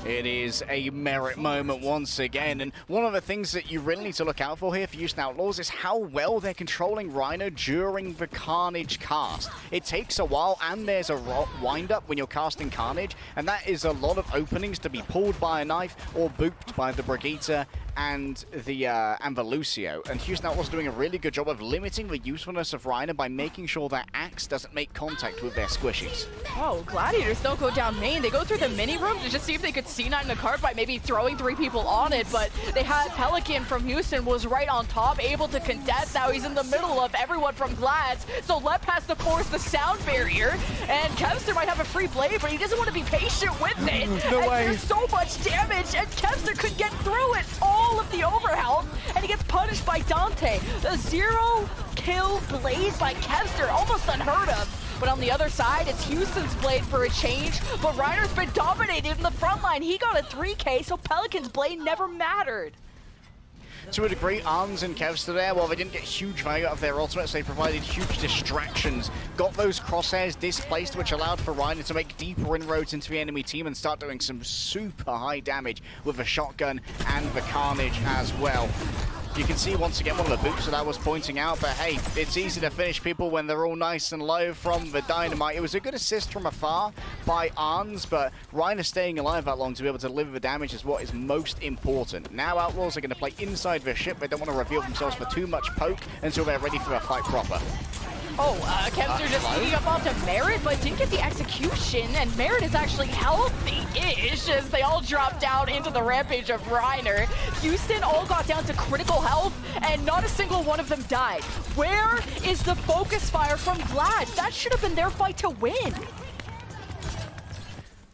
Speaker 2: It is a Merritt moment once again, and one of the things that you really need to look out for here for Houston Outlaws is how well they're controlling Reiner during the Carnage cast. It takes a while, and there's a wind-up when you're casting Carnage, and that is a lot of openings to be pulled by a knife or booped by the Brigitte and the Lucio. And Houston Outlaws doing a really good job of limiting the usefulness of Reiner by making sure that Axe doesn't make contact with their squishies.
Speaker 1: Oh, Gladiators don't go down main. They go through the mini room to just see if they could C9 the card by maybe throwing 3 people on it, but they had Pelican from Houston was right on top, able to contest. Now he's in the middle of everyone from Glads, so Lep has to force the sound barrier, and Kevster might have a free blade, but he doesn't want to be patient with it.
Speaker 2: No way.
Speaker 1: There's so much damage, and Kevster could get through it, all of the overhealth, and he gets punished by Dante. The 0-kill blade by Kevster, almost unheard of. But on the other side, it's Houston's blade for a change, but Reiner's been dominated in the front line. He got a 3K, so Pelican's blade never mattered.
Speaker 2: To a degree, Arns and Kevster there, while they didn't get huge value out of their ultimates, they provided huge distractions, got those crosshairs displaced, which allowed for Reiner to make deeper inroads into the enemy team and start doing some super high damage with the shotgun and the carnage as well. You can see once again one of the boots that I was pointing out, but hey, it's easy to finish people when they're all nice and low from the dynamite. It was a good assist from afar by Arns, but Reiner staying alive that long to be able to deliver the damage is what is most important. Now Outlaws are going to play inside their ship. They don't want to reveal themselves for too much poke until they're ready for a fight proper.
Speaker 1: Oh, Kevster just sneaking up onto Merit, but didn't get the execution, and Merit is actually healthy-ish as they all drop down into the rampage of Reiner. Houston all got down to critical health, and not a single one of them died. Where is the focus fire from Glad? That should have been their fight to win.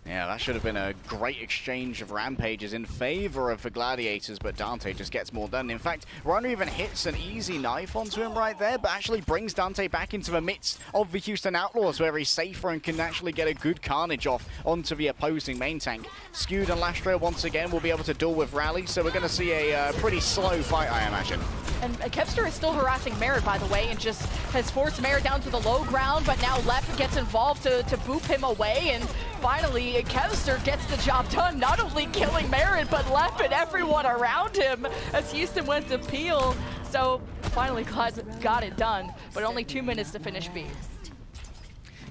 Speaker 2: Yeah, that should have been a great exchange of rampages in favor of the Gladiators, but Dante just gets more done. In fact, Reiner even hits an easy knife onto him right there, but actually brings Dante back into the midst of the Houston Outlaws, where he's safer and can actually get a good carnage off onto the opposing main tank. Skewed and Lastra once again will be able to duel with Rally, so we're going to see a pretty slow fight, I imagine.
Speaker 1: And Kevster is still harassing Merit, by the way, and just has forced Merit down to the low ground, but now Lep gets involved to boop him away, and finally Kevster gets the job done, not only killing Merit, but Lep and everyone around him as Houston went to peel. So finally Glad got it done, but only 2 minutes to finish B.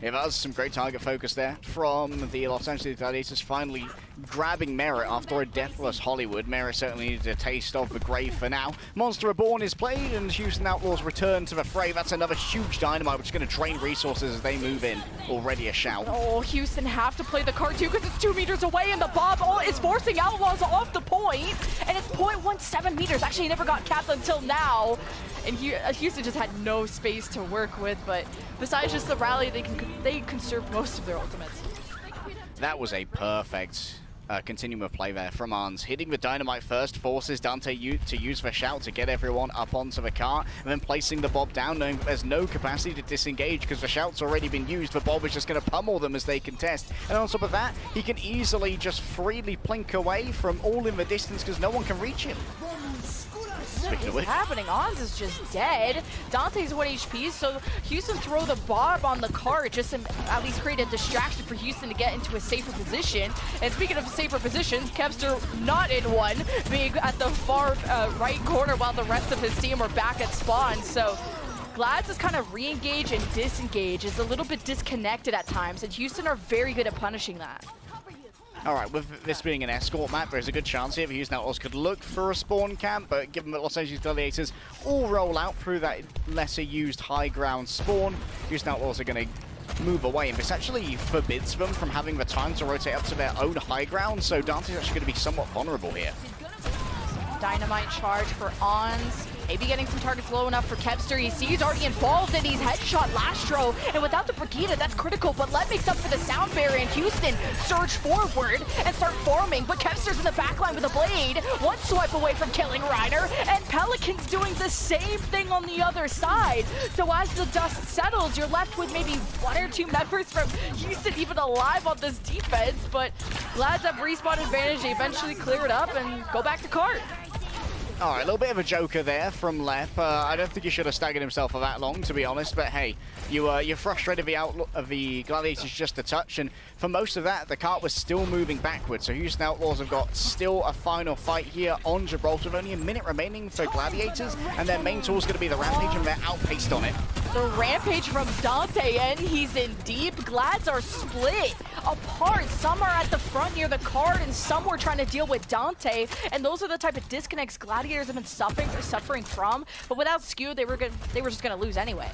Speaker 2: Yeah, that was some great target focus there from the Los Angeles Gladiators, finally grabbing Merit after a deathless Hollywood. Merit certainly needed a taste of the grave for now. Monster Reborn is played, and Houston Outlaws return to the fray. That's another huge dynamite, which is going to drain resources as they move in. Already a shout.
Speaker 1: Oh, Houston have to play the card too because it's 2 meters away, and the bomb is forcing Outlaws off the point, and it's 0.17 meters. Actually, never got capped until now. And Houston just had no space to work with, but besides just the rally, they conserved most of their ultimates.
Speaker 2: That was a perfect continuum of play there from Arns. Hitting the dynamite first forces Dante to use the shout to get everyone up onto the car, and then placing the Bob down, knowing that there's no capacity to disengage because the shout's already been used. The Bob is just going to pummel them as they contest. And on top of that, he can easily just freely plink away from all in the distance because no one can reach him.
Speaker 1: What is happening? Arns is just dead. Dante's 1 HP, so Houston throw the Bob on the cart just to at least create a distraction for Houston to get into a safer position. And speaking of safer positions, Kevster not in one, being at the far right corner while the rest of his team are back at spawn. So Glads is kind of re-engage and disengage. Is a little bit disconnected at times, and Houston are very good at punishing that.
Speaker 2: All right, with this being an escort map, there's a good chance here the Houston Outlaws could look for a spawn camp, but given that Los Angeles Gladiators all roll out through that lesser used high ground spawn, Houston Outlaws are going to move away, and this actually forbids them from having the time to rotate up to their own high ground, so Dante's actually going to be somewhat vulnerable here.
Speaker 1: Dynamite charge for Ons. Maybe getting some targets low enough for Kevster. He sees already involved and he's headshot Lastro. And without the Brigida, that's critical. But Led makes up for the sound barrier, and Houston surge forward and start farming. But Kevster's in the backline with a blade. One swipe away from killing Reiner. And Pelican's doing the same thing on the other side. So as the dust settles, you're left with maybe 1 or 2 members from Houston even alive on this defense. But Glads have respawn advantage. They eventually clear it up and go back to cart.
Speaker 2: All right, a little bit of a joker there from Lep. I don't think he should have staggered himself for that long, to be honest. But hey, you frustrated the Gladiators just a touch, and for most of that, the cart was still moving backwards. So Houston Outlaws have got still a final fight here on Gibraltar with only a minute remaining for Gladiators, and their main tool is going to be the Rampage, and they're outpaced on it.
Speaker 1: The rampage from Dante, and he's in deep. Glads are split apart. Some are at the front near the card, and some were trying to deal with Dante. And those are the type of disconnects Gladiators have been suffering from. But without Skew, they were just gonna lose anyway.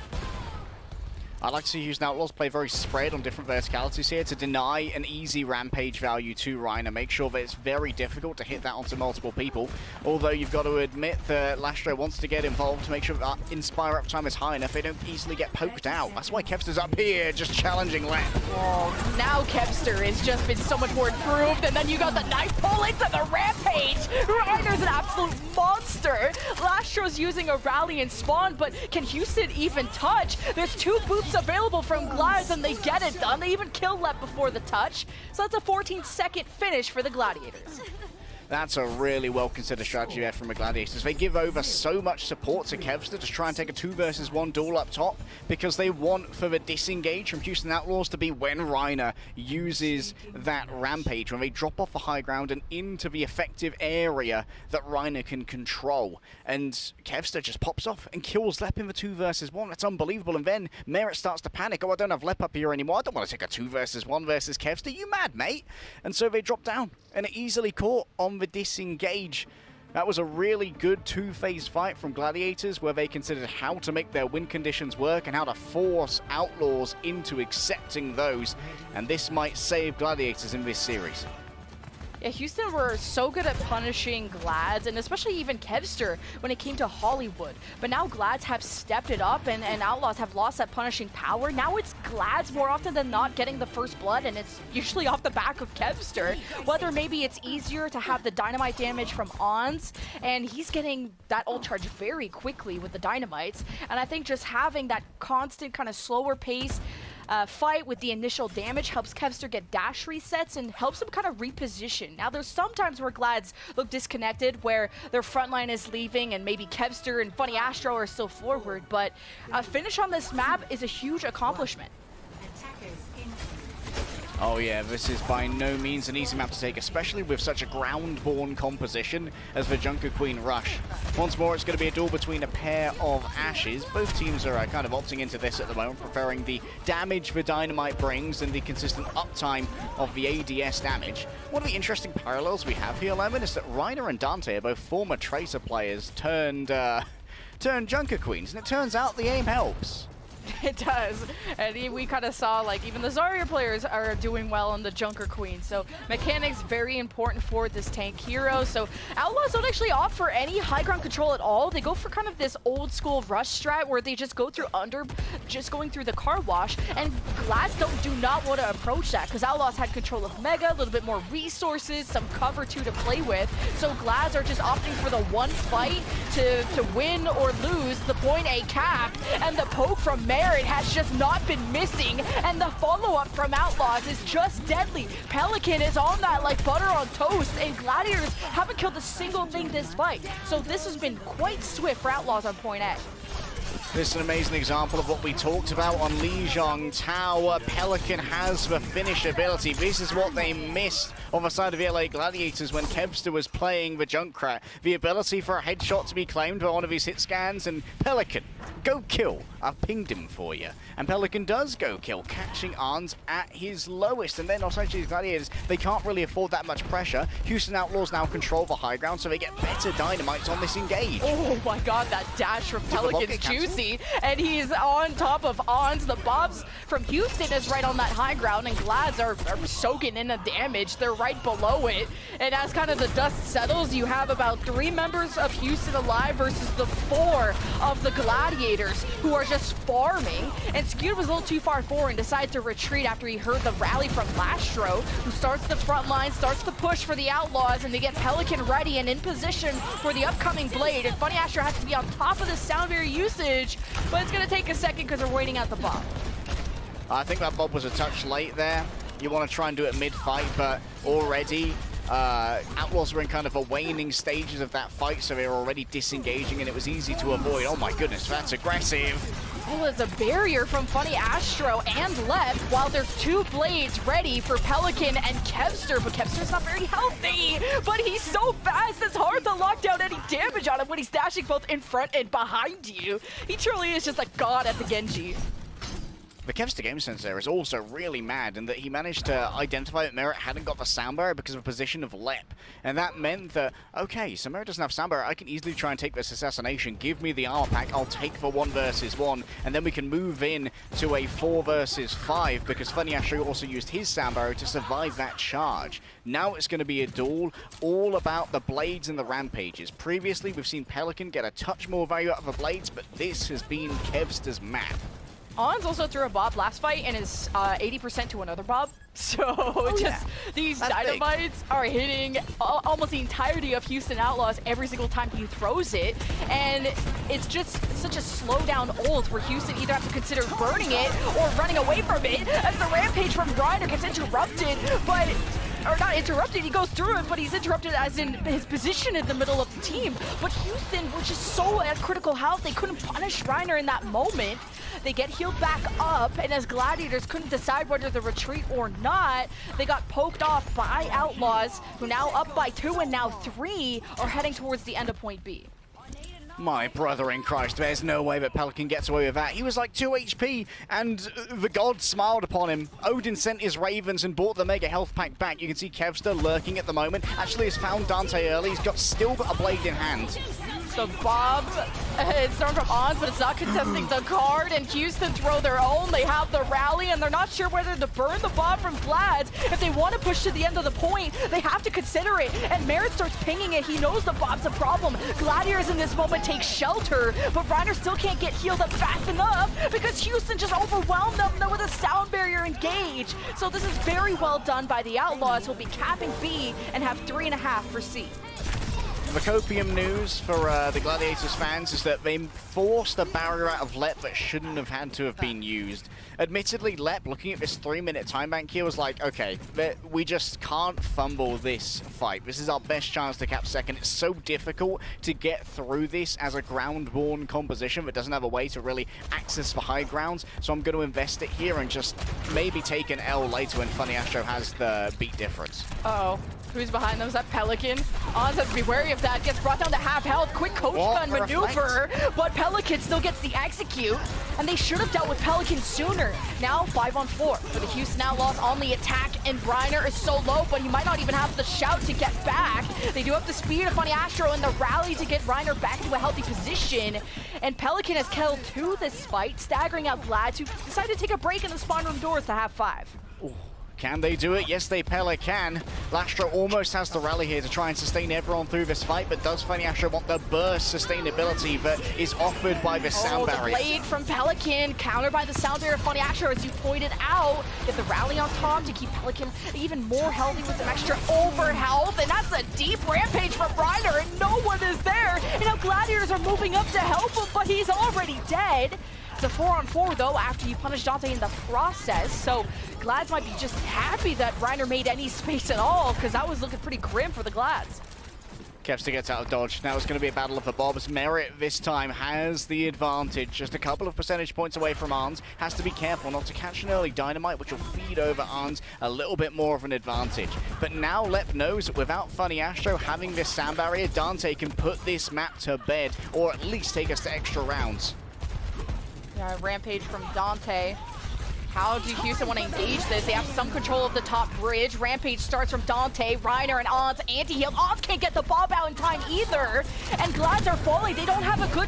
Speaker 2: I'd like to see Houston Outlaws play very spread on different verticalities here to deny an easy rampage value to Reiner. Make sure that it's very difficult to hit that onto multiple people. Although you've got to admit that Lastro wants to get involved to make sure that Inspire uptime is high enough. They don't easily get poked out. That's why Kevster's up here just challenging left.
Speaker 1: Oh, now Kevster has just been so much more improved. And then you got the knife pull into the rampage. Reiner's an absolute monster. Lastro's using a rally and spawn, but can Houston even touch? There's 2 boots available from Glads, and they get it done. They even kill Lep before the touch. So that's a 14-second finish for the Gladiators.
Speaker 2: That's a really well-considered strategy there from the Gladiators. They give over so much support to Kevster to try and take a 2 versus 1 duel up top because they want for the disengage from Houston Outlaws to be when Reiner uses that rampage, when they drop off the high ground and into the effective area that Reiner can control. And Kevster just pops off and kills Lep in the 2 versus 1. That's unbelievable. And then Merit starts to panic. Oh, I don't have Lep up here anymore. I don't want to take a 2 versus 1 versus Kevster. You mad, mate? And so they drop down and it easily caught on the disengage. That was a really good 2-phase fight from Gladiators where they considered how to make their win conditions work and how to force Outlaws into accepting those. And this might save Gladiators in this series.
Speaker 1: Yeah, Houston were so good at punishing Glads, and especially even Kevster when it came to Hollywood. But now Glads have stepped it up, and Outlaws have lost that punishing power. Now it's Glads more often than not getting the first blood, and it's usually off the back of Kevster. Whether maybe it's easier to have the dynamite damage from Ons, and he's getting that ult charge very quickly with the dynamites. And I think just having that constant kind of slower pace fight with the initial damage helps Kevster get dash resets and helps him kind of reposition. Now there's sometimes where Glads look disconnected, where their front line is leaving and maybe Kevster and Funny Astro are still forward, but a finish on this map is a huge accomplishment.
Speaker 2: Oh yeah, this is by no means an easy map to take, especially with such a ground-born composition as the Junker Queen rush. Once more, it's going to be a duel between a pair of Ashes. Both teams are kind of opting into this at the moment, preferring the damage the Dynamite brings and the consistent uptime of the ADS damage. One of the interesting parallels we have here, Lemon, is that Reiner and Dante are both former Tracer players turned Junker Queens, and it turns out the aim helps.
Speaker 1: It does, and we kind of saw like even the Zarya players are doing well on the Junker Queen, so mechanics very important for this tank hero. So Outlaws don't actually offer any high ground control at all. They go for kind of this old school rush strat where they just go through just going through the car wash, and Glads do not want to approach that because Outlaws had control of Mega, a little bit more resources, some cover too to play with. So Glads are just opting for the one fight to win or lose the point A cap, and the poke from Merit has just not been missing, and the follow-up from Outlaws is just deadly. Pelican is on that like butter on toast, and Gladiators haven't killed a single thing this fight. So this has been quite swift for Outlaws on point A.
Speaker 2: This is an amazing example of what we talked about on Lijiang Tower. Pelican has the finish ability. This is what they missed on the side of the LA Gladiators when Kevster was playing the Junkrat. The ability for a headshot to be claimed by one of his hit scans, and Pelican, go kill. I've pinged him for you. And Pelican does go kill, catching Arns at his lowest. And then also these Gladiators, they can't really afford that much pressure. Houston Outlaws now control the high ground, so they get better dynamites on this engage.
Speaker 1: Oh my god, that dash from Pelican's juicy. And he's on top of Ons. The Bobs from Houston is right on that high ground, and Glads are soaking in the damage. They're right below it. And as kind of the dust settles, you have about 3 members of Houston alive versus the 4 of the Gladiators who are just farming. And Skewed was a little too far forward and decided to retreat after he heard the rally from Lastro, who starts the front line, starts the push for the Outlaws, and they get Pelican ready and in position for the upcoming Blade. And Funny Astro has to be on top of the sound barrier usage, but it's going to take a second because they're waiting out the bomb.
Speaker 2: I think that Bob was a touch late there. You want to try and do it mid-fight, but already Outlaws were in kind of a waning stages of that fight, so they were already disengaging, and it was easy to avoid. Oh my goodness, that's aggressive.
Speaker 1: Well, it's a barrier from Funny Astro and Lep, while there's 2 blades ready for Pelican and Kevster, but Kevster's not very healthy, but he's so fast, it's hard to lock down any damage on him when he's dashing both in front and behind you. He truly is just a god at the Genji.
Speaker 2: The Kevster Game Sense there is also really mad in that he managed to identify that Merit hadn't got the sound barrier because of a position of Lep. And that meant that, okay, so Merit doesn't have sound barrier, I can easily try and take this assassination, give me the armor pack, I'll take the 1 versus 1, and then we can move in to a 4 versus 5 because Funny Astro also used his sound barrier to survive that charge. Now it's going to be a duel all about the blades and the rampages. Previously, we've seen Pelican get a touch more value out of the blades, but this has been Kevster's map.
Speaker 1: Ons also threw a Bob last fight and is 80% to another Bob. So these
Speaker 2: That's
Speaker 1: dynamites
Speaker 2: big.
Speaker 1: are hitting almost the entirety of Houston Outlaws every single time he throws it. And it's just such a slow down ult where Houston either have to consider burning it or running away from it as the rampage from Reiner gets interrupted, or not interrupted, he goes through it, but he's interrupted as in his position in the middle of the team. But Houston were just so at critical health, they couldn't punish Reiner in that moment. They get healed back up, and as Gladiators couldn't decide whether to retreat or not, they got poked off by Outlaws, who now up by 2 and now 3 are heading towards the end of point B.
Speaker 2: My brother in Christ, there's no way that Pelican gets away with that. He was like 2 HP, and the gods smiled upon him. Odin sent his ravens and brought the mega health pack back. You can see Kevster lurking at the moment. Actually has found Dante early. He's still got a blade in hand.
Speaker 1: The Bob is thrown from Ons, but it's not contesting the card, and Houston throw their own. They have the rally, and they're not sure whether to burn the Bob from Glads. If they want to push to the end of the point, they have to consider it, and Merritt starts pinging it. He knows the Bob's a problem. Gladiators in this moment take shelter, but Reiner still can't get healed up fast enough because Houston just overwhelmed them with a sound barrier engage. So this is very well done by the Outlaws, who'll be capping B and have 3.5 for C.
Speaker 2: The copium news for the Gladiators fans is that they forced a barrier out of Lep that shouldn't have had to have been used. Admittedly, Lep, looking at this 3-minute time bank here, was like, okay, we just can't fumble this fight. This is our best chance to cap second. It's so difficult to get through this as a ground-born composition that doesn't have a way to really access the high grounds, so I'm going to invest it here and just maybe take an L later when Funny Astro has the beat difference.
Speaker 1: Uh-oh. Who's behind them? Is that Pelican? Ons has to be wary of that. Gets brought down to half health. Quick coach gun maneuver, but Pelican still gets the execute, and they should have dealt with Pelican sooner. Now 5-on-4 for the Houston Outlaws on the attack, and Reiner is so low, but he might not even have the shout to get back. They do have the speed of Funny Astro and the rally to get Reiner back to a healthy position, and Pelican has killed 2 this fight, staggering out Glads, who decided to take a break in the spawn room doors to have 5.
Speaker 2: Ooh. Can they do it? Yes, they can. Lastro almost has the rally here to try and sustain everyone through this fight, but does Funny Astro want the burst sustainability that is offered by this sound barrier?
Speaker 1: The blade from Pelican, countered by the sound barrier of Funny Astro, as you pointed out. Get the rally on top to keep Pelican even more healthy with some extra over health, and that's a deep rampage from Reiner, and no one is there. And now Gladiators are moving up to help him, but he's already dead. It's a 4-on-4 though, after you punish Dante in the process, so Glads might be just happy that Reiner made any space at all, because that was looking pretty grim for the Glads.
Speaker 2: Kevster gets out of dodge. Now it's going to be a battle of the Bobs. Merit this time has the advantage. Just a couple of percentage points away from Arns. Has to be careful not to catch an early dynamite, which will feed over Arns a little bit more of an advantage. But now Lep knows that without Funny Astro having this sound barrier, Dante can put this map to bed, or at least take us to extra rounds.
Speaker 1: Yeah, rampage from Dante. How do Houston want to engage this? They have some control of the top bridge. Rampage starts from Dante, Reiner, and Ons anti-heal. Ons can't get the Bob out in time either. And Glads are falling. They don't have a good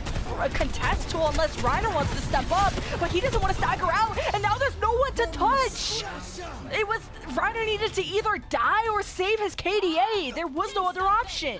Speaker 1: contest tool unless Reiner wants to step up. But he doesn't want to stagger out. And now there's no one to touch. Reiner needed to either die or save his KDA. There was no other option.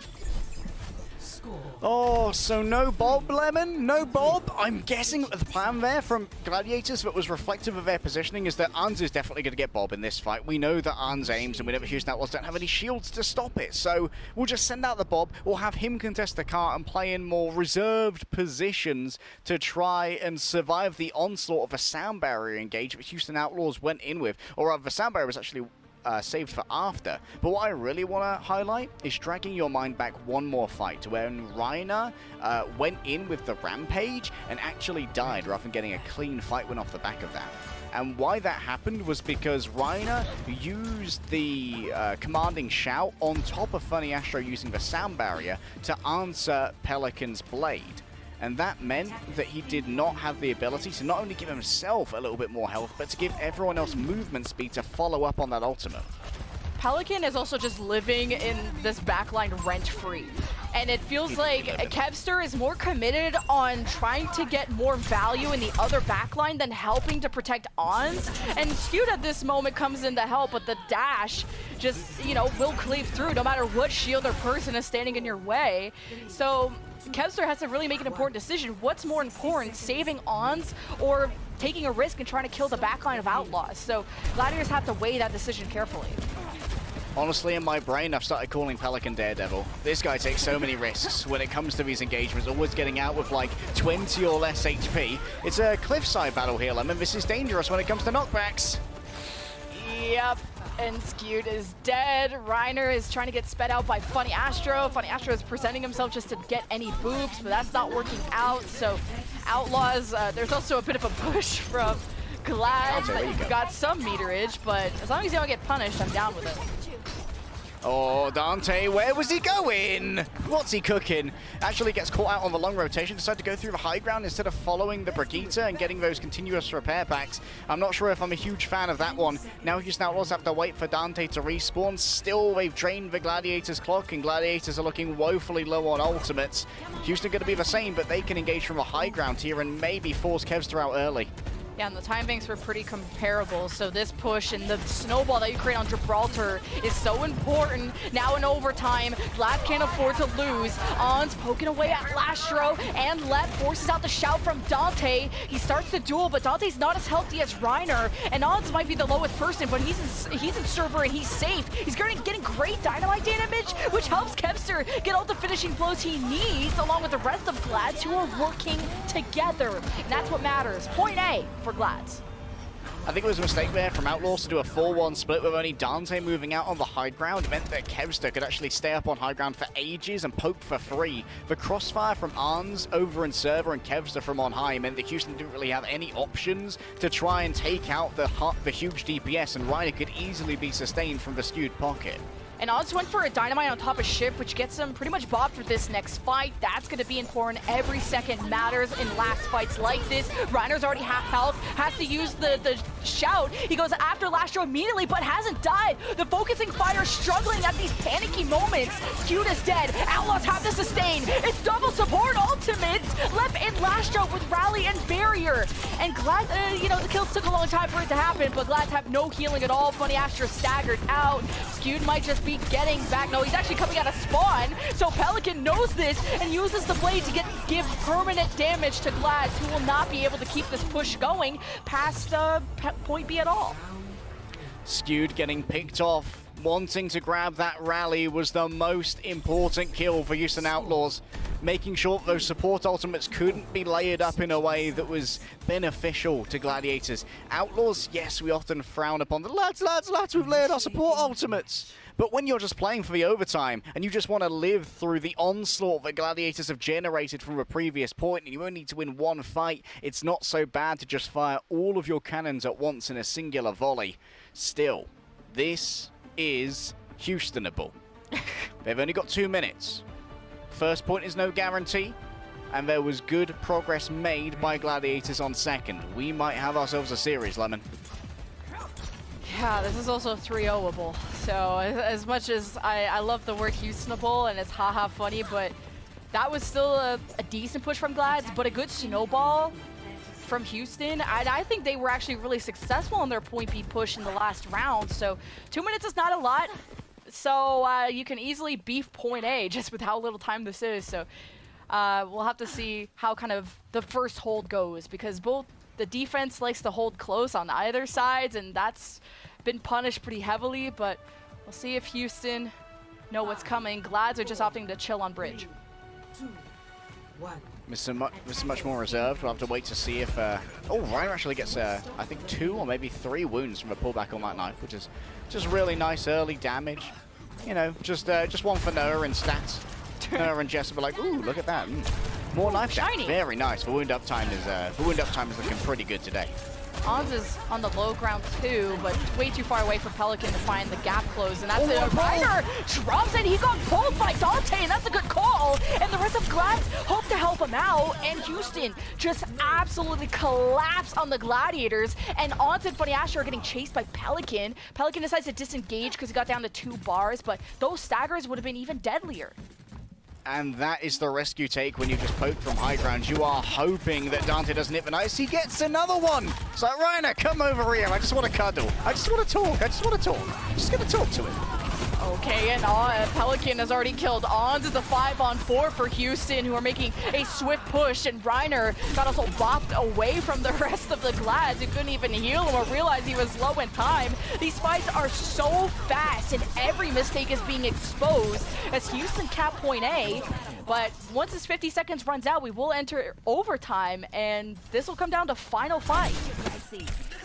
Speaker 2: Oh, so no Bob, Lemon? No Bob? I'm guessing the plan there from Gladiators that was reflective of their positioning is that Arns is definitely going to get Bob in this fight. We know that Arns aims, and we know that Houston Outlaws don't have any shields to stop it, so we'll just send out the Bob, we'll have him contest the cart and play in more reserved positions to try and survive the onslaught of a sound barrier engage that Houston Outlaws went in with. Or rather, the sound barrier was actually saved for after. But what I really want to highlight is dragging your mind back one more fight to when Reiner went in with the Rampage and actually died rather than getting a clean fight win off the back of that. And why that happened was because Reiner used the commanding shout on top of Funny Astro using the sound barrier to answer Pelican's blade. And that meant that he did not have the ability to not only give himself a little bit more health, but to give everyone else movement speed to follow up on that ultimate.
Speaker 1: Pelican is also just living in this backline rent-free. And it feels like Kevster is more committed on trying to get more value in the other backline than helping to protect Ons. And Skewed at this moment comes in to help, but the dash just, you know, will cleave through no matter what shield or person is standing in your way. So Kevster has to really make an important decision. What's more important, saving Ons or taking a risk and trying to kill the backline of Outlaws? So Gladiators have to weigh that decision carefully.
Speaker 2: Honestly, in my brain, I've started calling Pelican Daredevil. This guy takes so many risks when it comes to these engagements, always getting out with like 20 or less HP. It's a cliffside battle here, Lemon. This is dangerous when it comes to knockbacks.
Speaker 1: Yep, and Skewed is dead. Reiner is trying to get sped out by Funny Astro. Funny Astro is presenting himself just to get any boobs, but that's not working out. So Outlaws, there's also a bit of a push from Glad. Got some meterage, but as long as you don't get punished, I'm down with it.
Speaker 2: Oh, Dante, where was he going? What's he cooking? Actually gets caught out on the long rotation, decided to go through the high ground instead of following the Brigitte and getting those continuous repair packs. I'm not sure if I'm a huge fan of that one. Now Houston Outlaws have to wait for Dante to respawn. Still, they've drained the Gladiators clock, and Gladiators are looking woefully low on ultimates. Houston going to be the same, but they can engage from the high ground here and maybe force Kevster out early.
Speaker 1: Yeah, and the timings were pretty comparable, so this push and the snowball that you create on Gibraltar is so important. Now in overtime, Glad can't afford to lose. Ons poking away at Lastro, and Let forces out the shout from Dante. He starts the duel, but Dante's not as healthy as Reiner, and Ons might be the lowest person, but he's in server and he's safe. He's getting great dynamite damage, which helps Kevster get all the finishing blows he needs, along with the rest of Glads who are working together. And that's what matters. Point A for Glads.
Speaker 2: I think it was a mistake there from Outlaws to do a 4-1 split with only Dante moving out on the high ground. It meant that Kevster could actually stay up on high ground for ages and poke for free. The crossfire from Arns over in server and Kevster from on high meant that Houston didn't really have any options to try and take out the huge DPS, and Reiner could easily be sustained from the skewed pocket.
Speaker 1: And Oz went for a dynamite on top of ship, which gets him pretty much bobbed for this next fight. That's going to be important. Every second matters in last fights like this. Reiner's already half health, has to use the shout. He goes after Lastro immediately, but hasn't died. The focusing fire struggling at these panicky moments. Skewed is dead. Outlaws have to sustain. It's double support ultimates. Lep and Lastro with rally and barrier. And Glad, you know, the kills took a long time for it to happen, but Glads have no healing at all. Funny Astro staggered out. Skewed might just be getting back. No, he's actually coming out of spawn. So Pelican knows this and uses the blade to give permanent damage to Glads, who will not be able to keep this push going past point B at all.
Speaker 2: Skewed getting picked off. Wanting to grab that rally was the most important kill for Houston Outlaws. Making sure that those support ultimates couldn't be layered up in a way that was beneficial to Gladiators. Outlaws, yes, we often frown upon the lads, we've layered our support ultimates. But when you're just playing for the overtime and you just want to live through the onslaught that Gladiators have generated from a previous point and you only need to win one fight, it's not so bad to just fire all of your cannons at once in a singular volley. Still, this is Houstonable. They've only got 2 minutes. First point is no guarantee, and there was good progress made by Gladiators on second. We might have ourselves a series, Lemon.
Speaker 1: Yeah, this is also 3-0-able. So as much as I love the word Houstonable and it's haha funny, but that was still a decent push from Glads, but a good snowball from Houston. I think they were actually really successful in their point B push in the last round. So 2 minutes is not a lot. So you can easily beef point A just with how little time this is. So we'll have to see how kind of the first hold goes, because both the defense likes to hold close on either sides, and that's been punished pretty heavily. But we'll see if Houston know what's coming. Glads are just opting to chill on bridge.
Speaker 4: 3, 2, 1.
Speaker 2: Mr. Much more reserved. We'll have to wait to see if... oh, Reiner actually gets, I think, 2 or maybe 3 wounds from a pullback on that knife, which is just really nice early damage. You know, just one for Noah in stats. Noah and Jess will be like, ooh, look at that. More knife shiny. Very nice. The wound uptime is looking pretty good today.
Speaker 1: Ons is on the low ground too, but way too far away for Pelican to find the gap close, and that's it. Reiner drops it. He got pulled by Dante, and that's a good call. And the rest of Glads hope to help him out, and Houston just absolutely collapse on the Gladiators. And Ons and Funny Asher are getting chased by Pelican. Pelican decides to disengage because he got down to 2 bars, but those staggers would have been even deadlier.
Speaker 2: And that is the rescue take when you just poke from high ground. You are hoping that Dante doesn't hit the nice. He gets another one. It's like, Reiner, come over here. I just want to cuddle. I just want to talk. I'm just going to talk to him.
Speaker 1: Okay, and Pelican has already killed Ons. It's a 5-on-4 for Houston, who are making a swift push, and Reiner got also bopped away from the rest of the Glads, who couldn't even heal him or realize he was low in time. These fights are so fast, and every mistake is being exposed as Houston cap point A. But once this 50 seconds runs out, we will enter overtime, and this will come down to final fight.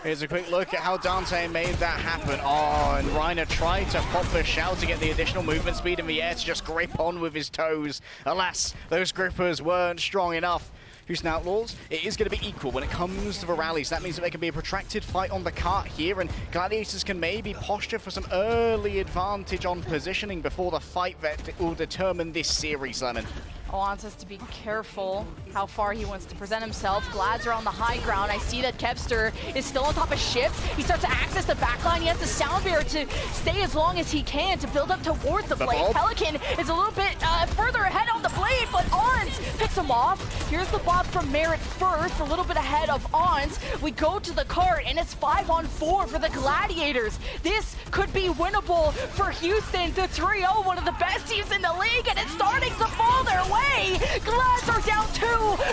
Speaker 2: Here's a quick look at how Dante made that happen. Oh, and Reiner tried to pop the shell to get the additional movement speed in the air to just grip on with his toes. Alas, those grippers weren't strong enough. Houston Outlaws, it is going to be equal when it comes to the rallies. That means that there can be a protracted fight on the cart here, and Gladiators can maybe posture for some early advantage on positioning before the fight that will determine this series, Lemon.
Speaker 1: Wants us to be careful how far he wants to present himself. Glads are on the high ground. I see that Kevster is still on top of Ship. He starts to access the backline. He has the sound barrier to stay as long as he can to build up towards the blade. Pelican is a little bit further ahead on the blade, but Ons picks him off. Here's the bob from Merritt first, a little bit ahead of Ons. We go to the cart, and it's 5-on-4 for the Gladiators. This could be winnable for Houston to 3-0, one of the best teams in the league, and it's starting to fall their way. Glads are down 2.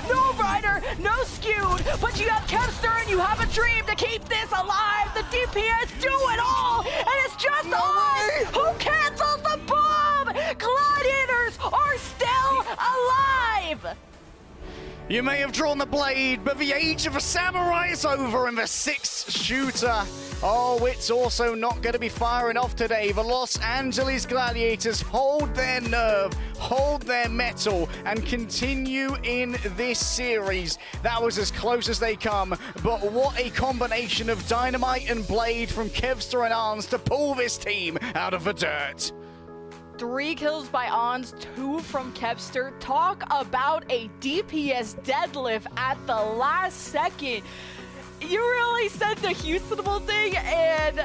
Speaker 1: No Reiner, no skewed, but you have Kevster and you have a dream to keep this alive. The DPS do it all, and it's just Ons who cancels the bomb. Gladiators are still alive.
Speaker 2: You may have drawn the blade, but the age of a samurai is over, and the 6th shooter. Oh, it's also not going to be firing off today. The Los Angeles Gladiators hold their nerve, hold their mettle, and continue in this series. That was as close as they come, but what a combination of dynamite and blade from Kevster and Arns to pull this team out of the dirt.
Speaker 1: 3 kills by Ons, 2 from Kevster. Talk about a DPS deadlift at the last second. You really said the Houstonable thing, and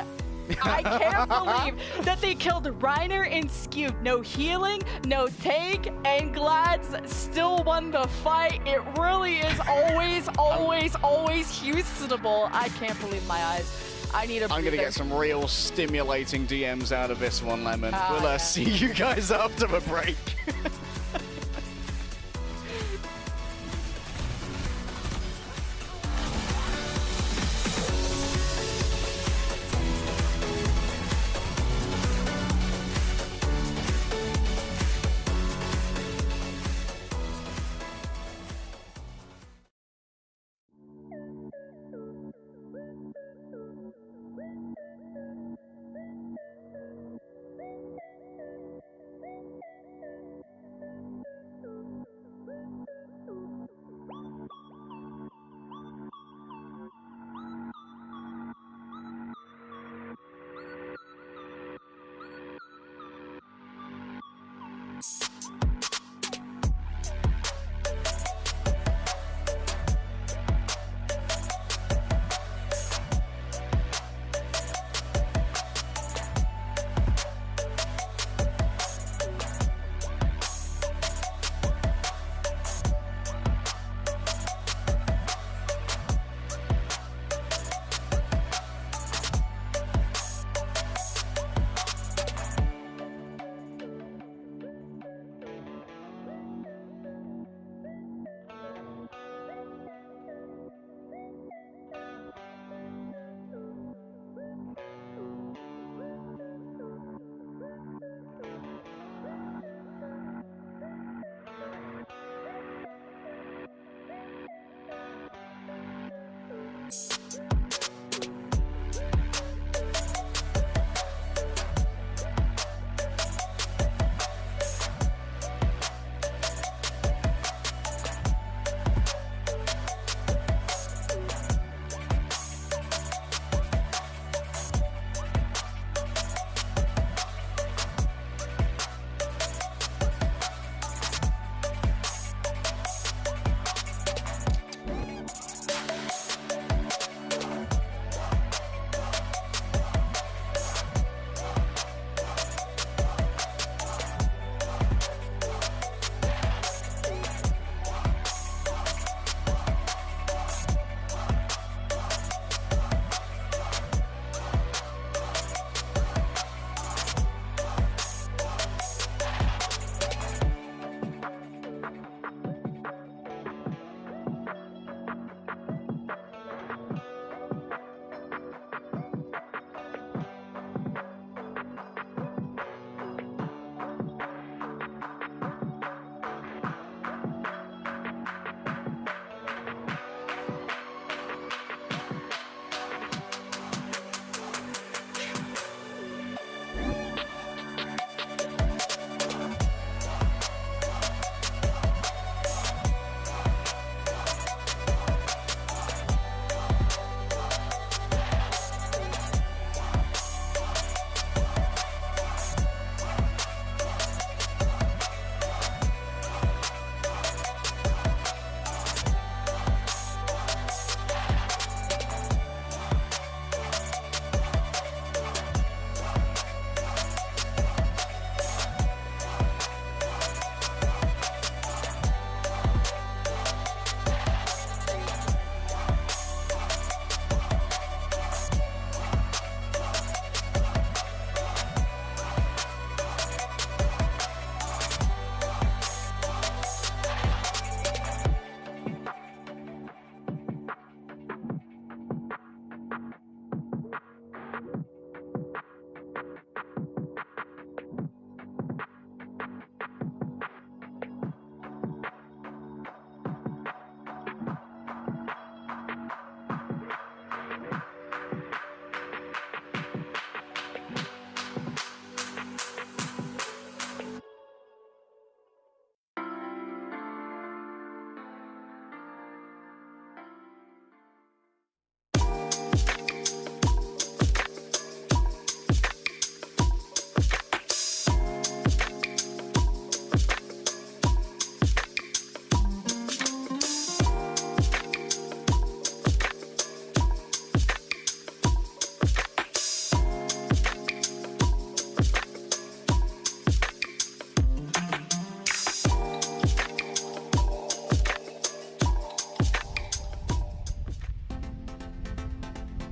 Speaker 1: I can't believe that they killed Reiner and Skewed. No healing, no take, and Glads still won the fight. It really is always Houstonable. I can't believe my eyes. I need a breather.
Speaker 2: I'm going to get some real stimulating DMs out of this one, Lemon. We'll see you guys after the break.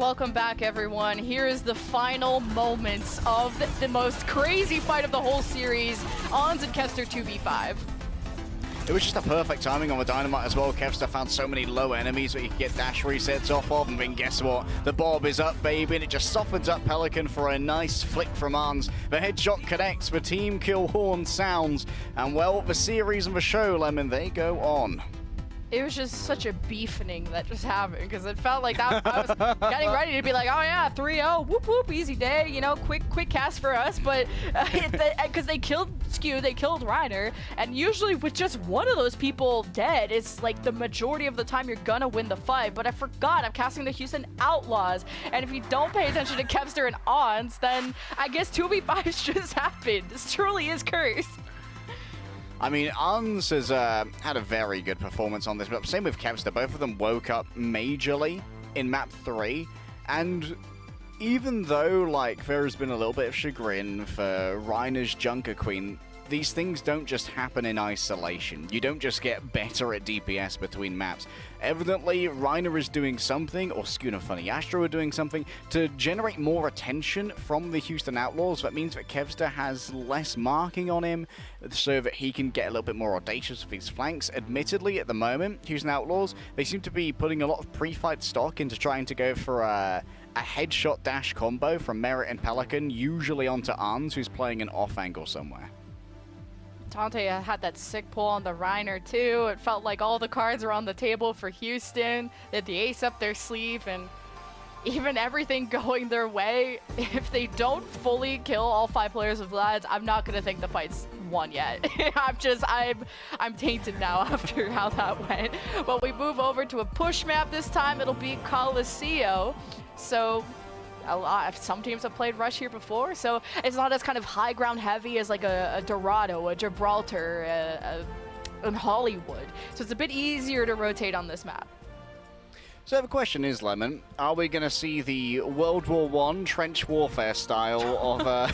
Speaker 1: welcome back, everyone. Here is the final moments of the most crazy fight of the whole series, Ons and Kevster 2v5.
Speaker 2: It was just a perfect timing on the Dynamite as well. Kevster found so many low enemies that you could get dash resets off of, and then guess what? The Bob is up, baby, and it just softens up Pelican for a nice flick from Ons. The headshot connects, the team kill horn sounds, and well, the series and the show, Lemon, they go on.
Speaker 1: It was just such a beefening that just happened, because it felt like that I was getting ready to be like, oh yeah, 3-0, whoop whoop, easy day, you know, quick cast for us, but because they killed Skew, they killed Reiner, and usually with just one of those people dead, it's like the majority of the time you're gonna win the fight. But I forgot I'm casting the Houston Outlaws, and if you don't pay attention to Kevster and Ons, then I guess 2v5s just happened. This truly is cursed.
Speaker 2: I mean, Ons has had a very good performance on this map. Same with Kevster. Both of them woke up majorly in map 3. And even though, like, there has been a little bit of chagrin for Reiner's Junker Queen, these things don't just happen in isolation. You don't just get better at DPS between maps. Evidently, Reiner is doing something, or Skuna Funny Astro are doing something, to generate more attention from the Houston Outlaws. That means that Kevster has less marking on him, so that he can get a little bit more audacious with his flanks. Admittedly, at the moment, Houston Outlaws, they seem to be putting a lot of pre-fight stock into trying to go for a headshot dash combo from Merit and Pelican, usually onto Ons, who's playing an off angle somewhere.
Speaker 1: Dante had that sick pull on the Reiner too. It felt like all the cards were on the table for Houston. They had the ace up their sleeve, and even everything going their way. If they don't fully kill all 5 players of Glads, I'm not gonna think the fight's won yet. I'm tainted now after how that went. But we move over to a push map this time. It'll be Coliseo. So some teams have played Rush here before, so it's not as kind of high ground heavy as like a Dorado, a Gibraltar, and Hollywood. So it's a bit easier to rotate on this map.
Speaker 2: So the question is, Lemon, are we going to see the World War I trench warfare style of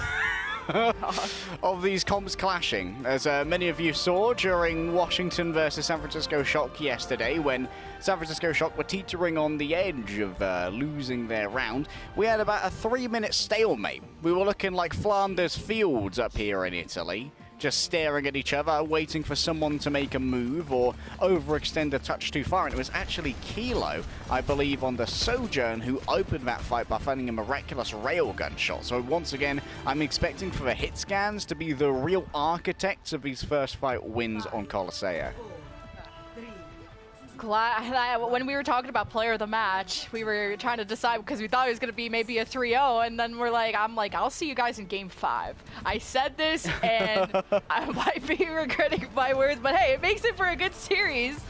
Speaker 2: of these comps clashing, as many of you saw during Washington versus San Francisco Shock yesterday, when San Francisco Shock were teetering on the edge of losing their round. We had about a 3-minute stalemate. We were looking like Flanders Fields up here in Italy, just staring at each other, waiting for someone to make a move or overextend a touch too far. And it was actually Kilo, I believe, on the Sojourn who opened that fight by finding a miraculous railgun shot. So once again, I'm expecting for the hit scans to be the real architects of these first fight wins on Coliseo.
Speaker 1: When we were talking about player of the match, we were trying to decide because we thought it was going to be maybe a 3-0, and then I'm like, I'll see you guys in game 5. I said this, and I might be regretting my words, but hey, it makes it for a good series.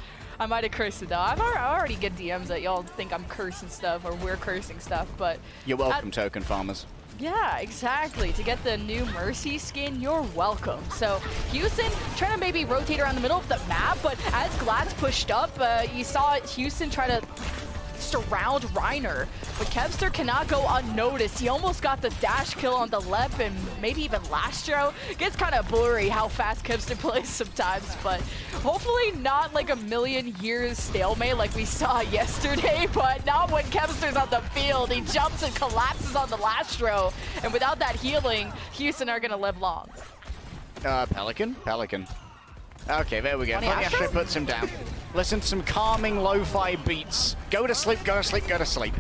Speaker 1: I might have cursed it though. I already get DMs that y'all think I'm cursing stuff or we're cursing stuff, but
Speaker 2: you're welcome, token farmers.
Speaker 1: Yeah, exactly. To get the new Mercy skin, you're welcome. So Houston trying to maybe rotate around the middle of the map, but as Glads pushed up, you saw Houston try to surround Reiner, but Kevster cannot go unnoticed. He almost got the dash kill on the left, and maybe even Lastro. Gets kind of blurry how fast Kevster plays sometimes, but hopefully not like a million years stalemate like we saw yesterday, but not when Kevster's on the field. He jumps and collapses on the Lastro, and without that healing, Houston are gonna live long.
Speaker 2: Pelican? Okay, there we go. Funny Astro puts him down. Listen to some calming lo-fi beats. Go to sleep, go to sleep, go to sleep.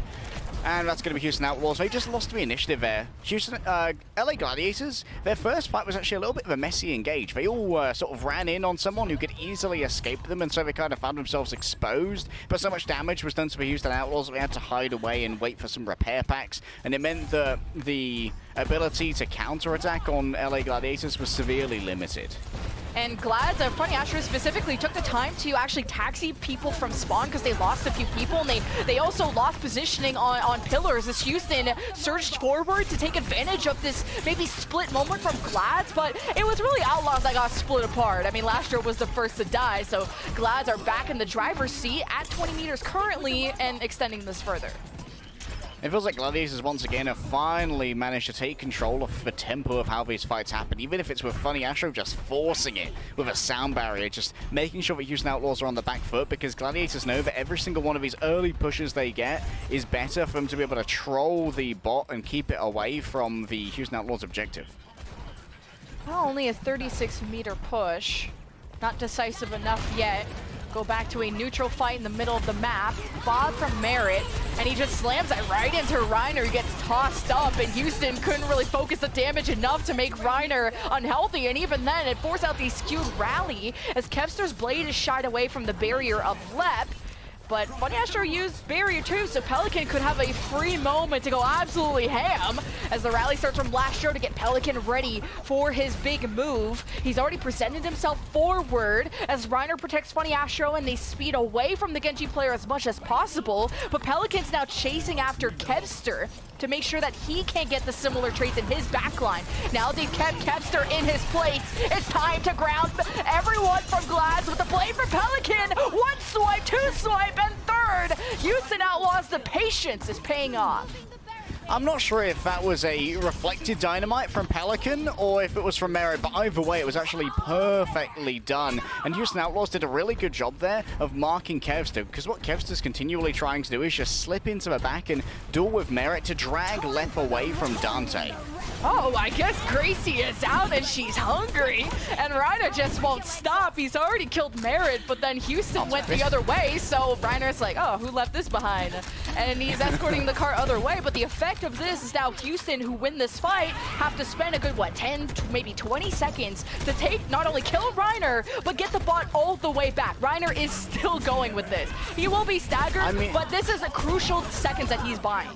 Speaker 2: And that's going to be Houston Outlaws. They just lost the initiative there. Houston, LA Gladiators, their first fight was actually a little bit of a messy engage. They all sort of ran in on someone who could easily escape them, and so they kind of found themselves exposed. But so much damage was done to the Houston Outlaws that we had to hide away and wait for some repair packs. And it meant that the ability to counterattack on LA Gladiators was severely limited.
Speaker 1: And Glads, Funny Astro specifically, took the time to actually taxi people from spawn because they lost a few people, and they also lost positioning on pillars as Houston surged forward to take advantage of this maybe split moment from Glads, but it was really Outlaws that got split apart. I mean, Lastro was the first to die, so Glads are back in the driver's seat at 20 meters currently and extending this further.
Speaker 2: It feels like Gladiators once again have finally managed to take control of the tempo of how these fights happen, even if it's with Funny Astro just forcing it with a sound barrier, just making sure that Houston Outlaws are on the back foot, because Gladiators know that every single one of these early pushes they get is better for them to be able to troll the bot and keep it away from the Houston Outlaws objective.
Speaker 1: Well, only a 36-meter push. Not decisive enough yet. Go back to a neutral fight in the middle of the map. Bob from Merit, and he just slams it right into Reiner. He gets tossed up, and Houston couldn't really focus the damage enough to make Reiner unhealthy, and even then, it forced out the skewed rally as Kevster's blade is shied away from the barrier of Lep. But Funny Astro used barrier too, so Pelican could have a free moment to go absolutely ham as the rally starts from Blastro to get Pelican ready for his big move. He's already presented himself forward as Reiner protects Funny Astro and they speed away from the Genji player as much as possible. But Pelican's now chasing after Kevster to make sure that he can't get the similar traits in his backline. Now they've kept Kevster in his place. It's time to ground everyone from Glads with the blade for Pelican. One swipe, two swipe, and third. Houston Outlaws, the patience is paying off.
Speaker 2: I'm not sure if that was a reflected dynamite from Pelican or if it was from Merit, but either way, it was actually perfectly done. And Houston Outlaws did a really good job there of marking Kevster, because what Kevster's continually trying to do is just slip into the back and duel with Merit to drag Lep away from Dante.
Speaker 1: Oh, I guess Gracie is out and she's hungry. And Reiner just won't stop. He's already killed Merit, but then Houston went the other way. So Reiner's like, oh, who left this behind? And he's escorting the car other way. But the effect of this is now Houston, who win this fight, have to spend a good, 10, maybe 20 seconds to not only kill Reiner, but get the bot all the way back. Reiner is still going with this. He will be staggered, but this is a crucial seconds that he's buying.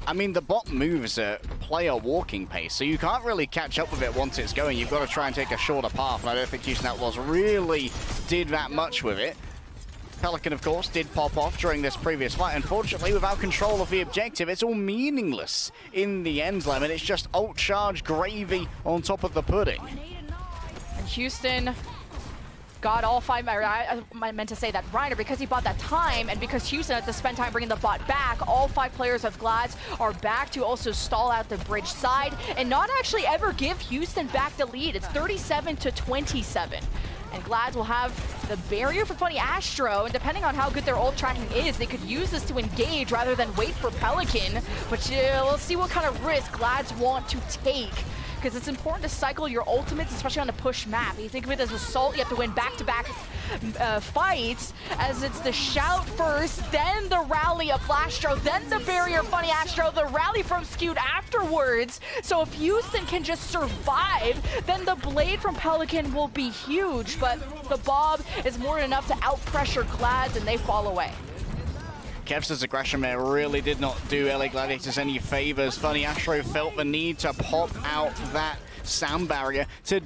Speaker 2: I mean, the bot moves at player walking pace, so you can't really catch up with it once it's going. You've got to try and take a shorter path, and I don't think Houston Outlaws really did that much with it. Pelican, of course, did pop off during this previous fight. Unfortunately, without control of the objective, it's all meaningless in the end, Lemon. It's just ult-charge gravy on top of the pudding.
Speaker 1: And Houston got all five. I meant to say that Reiner, because he bought that time and because Houston had to spend time bringing the bot back, all 5 players of Glads are back to also stall out the bridge side and not actually ever give Houston back the lead. It's 37-27. And Glads will have the barrier for Funny Astro, and depending on how good their ult tracking is, they could use this to engage rather than wait for Pelican. But we'll see what kind of risk Glads want to take, because it's important to cycle your ultimates, especially on a push map. You think of it as Assault, you have to win back-to-back fights, as it's the shout first, then the rally of Blastro, then the barrier of Funny Astro, the rally from Skewed afterwards. So if Houston can just survive, then the blade from Pelican will be huge, but the Bob is more than enough to out-pressure Glads, and they fall away.
Speaker 2: Kevster's aggression there really did not do LA Gladiators any favors. Funny Astro felt the need to pop out that sound barrier to,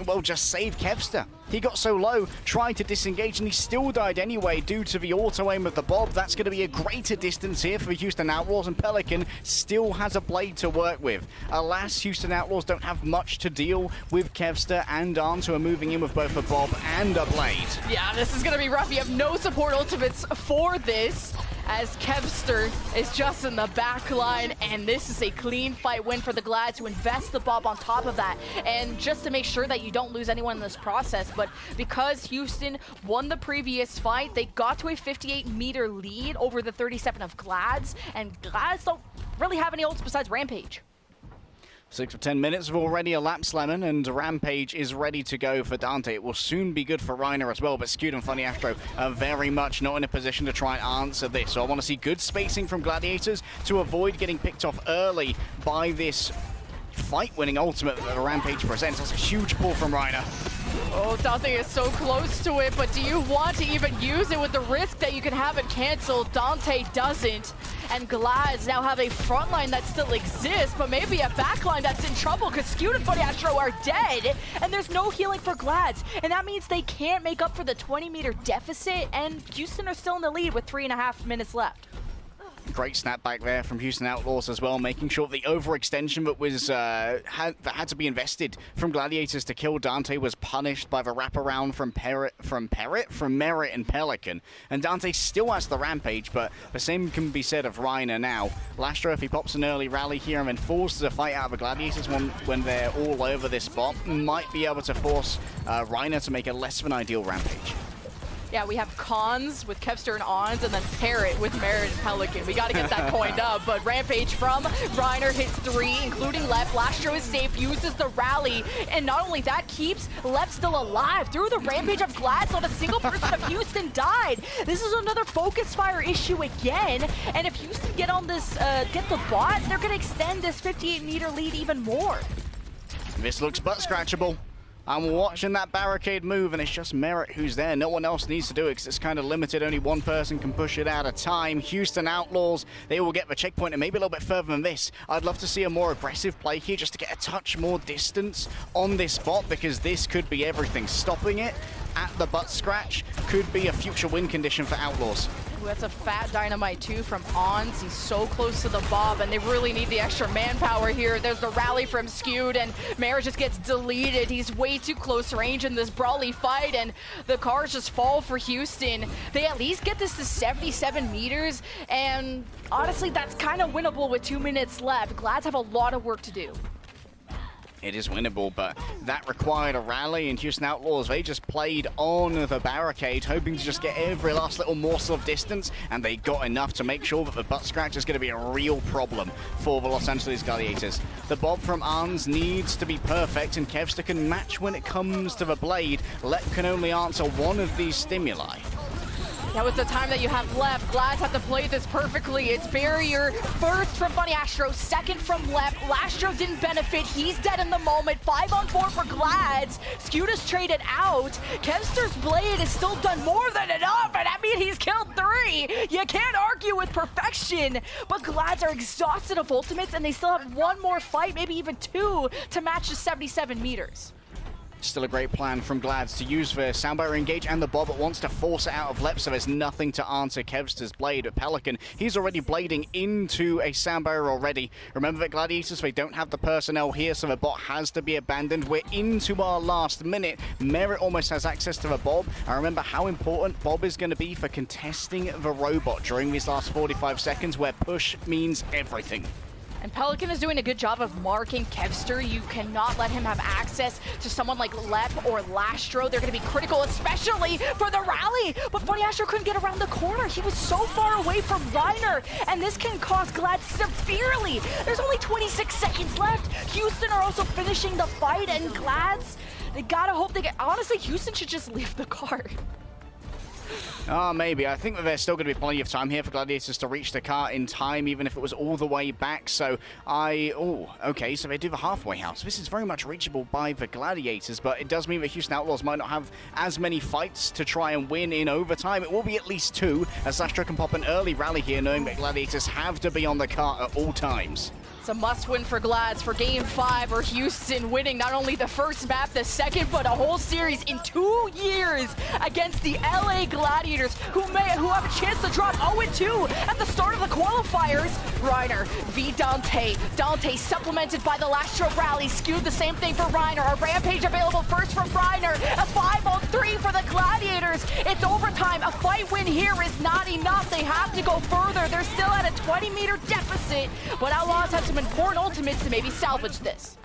Speaker 2: well, just save Kevster. He got so low, tried to disengage, and he still died anyway due to the auto-aim of the Bob. That's going to be a greater distance here for Houston Outlaws, and Pelican still has a blade to work with. Alas, Houston Outlaws don't have much to deal with Kevster and Arms, who are moving in with both a Bob and a blade.
Speaker 1: Yeah, this is going to be rough. You have no support ultimates for this, as Kevster is just in the back line, and this is a clean fight win for the Glad to invest the Bob on top of that, and just to make sure that you don't lose anyone in this process. But because Houston won the previous fight, they got to a 58-meter lead over the 37 of Glads, and Glads don't really have any ults besides Rampage.
Speaker 2: 6 or 10 minutes have already elapsed, Lemon, and Rampage is ready to go for Dante. It will soon be good for Reiner as well, but Skewed and Funny Astro are very much not in a position to try and answer this. So I want to see good spacing from Gladiators to avoid getting picked off early by this fight-winning ultimate that the Rampage presents. That's a huge pull from Reiner.
Speaker 1: Oh, Dante is so close to it, but do you want to even use it with the risk that you can have it canceled? Dante doesn't. And Glads now have a front line that still exists, but maybe a back line that's in trouble because Skewed and Funny Astro are dead, and there's no healing for Glads. And that means they can't make up for the 20-meter deficit, and Houston are still in the lead with 3.5 minutes left.
Speaker 2: Great snapback there from Houston Outlaws as well, making sure the overextension that was that had to be invested from Gladiators to kill Dante was punished by the wraparound from Merit and Pelican. And Dante still has the Rampage, but the same can be said of Reiner now. Lastro, if he pops an early rally here and then forces a fight out of the Gladiators when they're all over this spot, might be able to force Reiner to make a less than ideal Rampage.
Speaker 1: Yeah, we have Cons with Kevster and Ons, and then Parrot with Merit and Pelican. We got to get that coined up, but Rampage from Reiner hits 3, including Lep. Lastro is safe, uses the rally, and not only that, keeps Lep still alive. Through the Rampage of Glad, not a single person of Houston died. This is another focus fire issue again, and if Houston get on this, get the bot, they're going to extend this 58-meter lead even more.
Speaker 2: This looks butt scratchable. I'm watching that barricade move, and it's just Merit who's there. No one else needs to do it because it's kind of limited. Only one person can push it at a time. Houston Outlaws, they will get the checkpoint and maybe a little bit further than this. I'd love to see a more aggressive play here just to get a touch more distance on this spot, because this could be everything. Stopping it at the butt scratch could be a future win condition for Outlaws.
Speaker 1: That's a fat dynamite too from Ons. He's so close to the Bob, and they really need the extra manpower here. There's the rally from Skewed, and Mara just gets deleted. He's way too close range in this brawly fight, and the cars just fall for Houston. They at least get this to 77 meters, and honestly, that's kind of winnable with 2 minutes left. Glads have a lot of work to do.
Speaker 2: It is winnable, but that required a rally, and Houston Outlaws, they just played on the barricade, hoping to just get every last little morsel of distance, and they got enough to make sure that the butt scratch is going to be a real problem for the Los Angeles Gladiators. The bob from Arns needs to be perfect, and Kevster can match when it comes to the blade. Lep can only answer one of these stimuli.
Speaker 1: Now with the time that you have left, Glads have to play this perfectly. It's barrier first from Funny Astro, second from Lep. Lastro didn't benefit. He's dead in the moment. 5 on 4 for Glads. Skewed is traded out. Kevster's blade has still done more than enough, and I mean he's killed 3. You can't argue with perfection, but Glads are exhausted of ultimates, and they still have one more fight, maybe even 2, to match the 77 meters.
Speaker 2: Still a great plan from Glads to use the soundbar engage and the bob, but wants to force it out of Lep, so there's nothing to answer Kevster's blade. At Pelican, he's already blading into a soundbar already. Remember that Gladiators, they don't have the personnel here, so the bot has to be abandoned. We're into our last minute. Merit almost has access to the bob. I remember how important bob is going to be for contesting the robot during these last 45 seconds, where push means everything.
Speaker 1: And Pelican is doing a good job of marking Kevster. You cannot let him have access to someone like Lep or Lastro. They're going to be critical, especially for the rally. But Funny Astro couldn't get around the corner. He was so far away from Reiner, and this can cost Glad severely. There's only 26 seconds left. Houston are also finishing the fight, and Glads, they gotta hope they get... Honestly, Houston should just leave the cart.
Speaker 2: Maybe. I think that there's still going to be plenty of time here for Gladiators to reach the car in time, even if it was all the way back. So okay, so they do the halfway house. This is very much reachable by the Gladiators, but it does mean that Houston Outlaws might not have as many fights to try and win in overtime. It will be at least 2, as Lastro can pop an early rally here, knowing that Gladiators have to be on the car at all times.
Speaker 1: It's a must-win for Glads for Game 5, or Houston winning not only the first map, the second, but a whole series in 2 years against the LA Gladiators, who have a chance to drop 0-2 at the start of the qualifiers. Reiner v Dante. Dante supplemented by the Lastro rally. Skewed the same thing for Reiner. A Rampage available first from Reiner. A 5-on-3 for the Gladiators. It's overtime. A fight win here is not enough. They have to go further. They're still at a 20-meter deficit, but Outlaws have some important ultimates to maybe salvage this.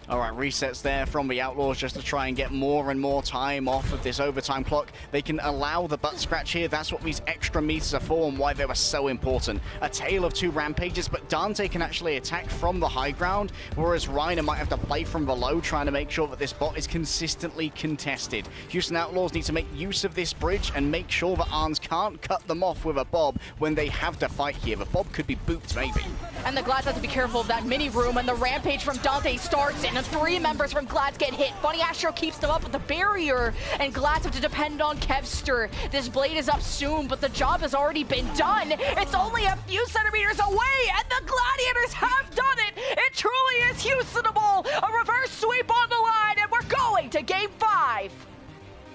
Speaker 2: All right, resets there from the Outlaws just to try and get more and more time off of this overtime clock. They can allow the butt scratch here. That's what these extra meters are for and why they were so important. A tale of 2 rampages, but Dante can actually attack from the high ground, whereas Reiner might have to play from below, trying to make sure that this bot is consistently contested. Houston Outlaws need to make use of this bridge and make sure that Arns can't cut them off with a bob when they have to fight here. The bob could be booped, maybe.
Speaker 1: And the Glads have to be careful of that mini room, and the rampage from Dante starts, and 3 members from Glads get hit. Funny Astro keeps them up with the barrier, and Glads have to depend on Kevster. This blade is up soon, but the job has already been done. It's only a few centimeters away, and the Gladiators have done it. It truly is Houstonable. A reverse sweep on the line, and we're going to Game 5.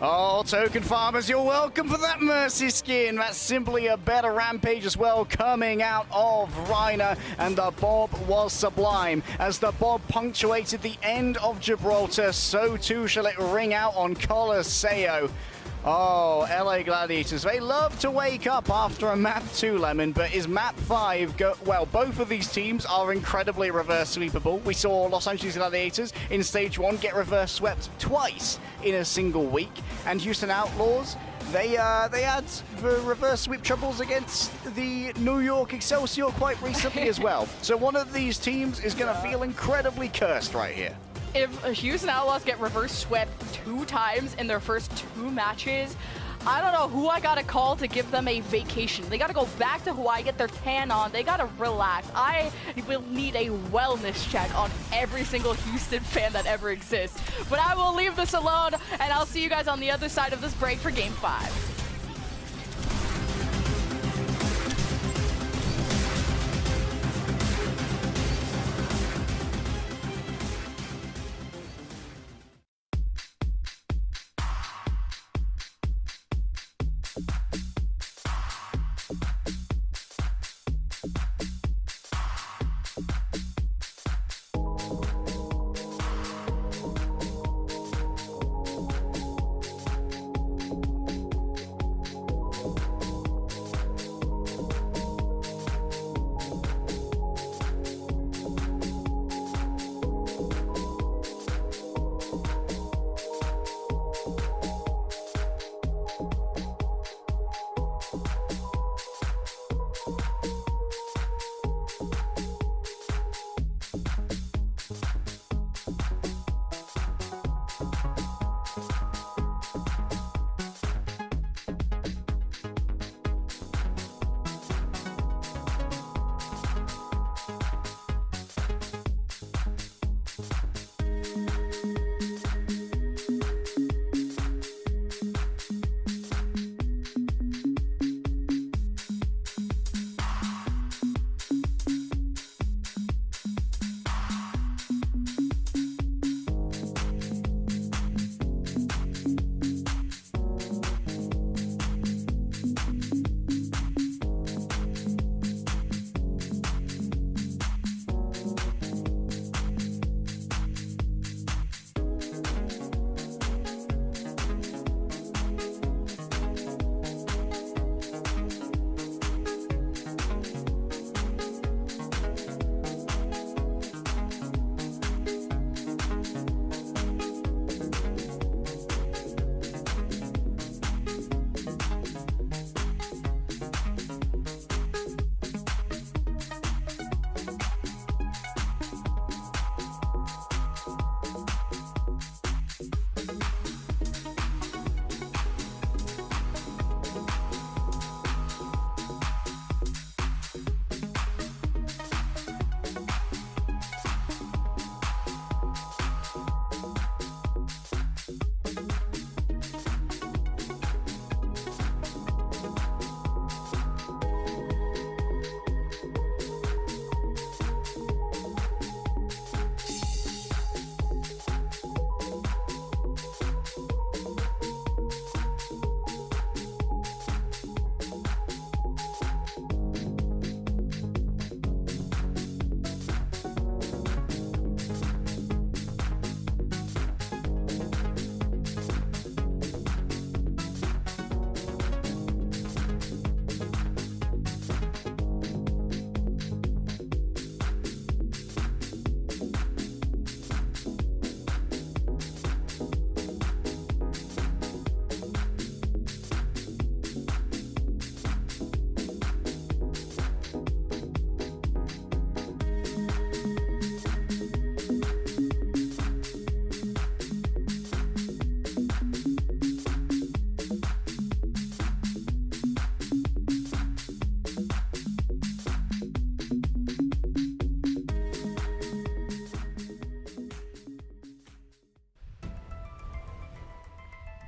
Speaker 2: Oh, token farmers, you're welcome for that Mercy skin. That's simply a better Rampage as well, coming out of Reiner, and the Bob was sublime. As the Bob punctuated the end of Gibraltar, so too shall it ring out on Colosseo. Oh, LA Gladiators, they love to wake up after a map 2, Lemon, but is map 5 well, both of these teams are incredibly reverse sweepable. We saw Los Angeles Gladiators in stage 1 get reverse swept twice in a single week, and Houston Outlaws, they had the reverse sweep troubles against the New York Excelsior quite recently as well. So one of these teams is going to feel incredibly cursed right here.
Speaker 1: If Houston Outlaws get reverse swept 2 times in their first 2 matches, I don't know who I gotta call to give them a vacation. They gotta go back to Hawaii, get their tan on. They gotta relax. I will need a wellness check on every single Houston fan that ever exists. But I will leave this alone, and I'll see you guys on the other side of this break for Game 5.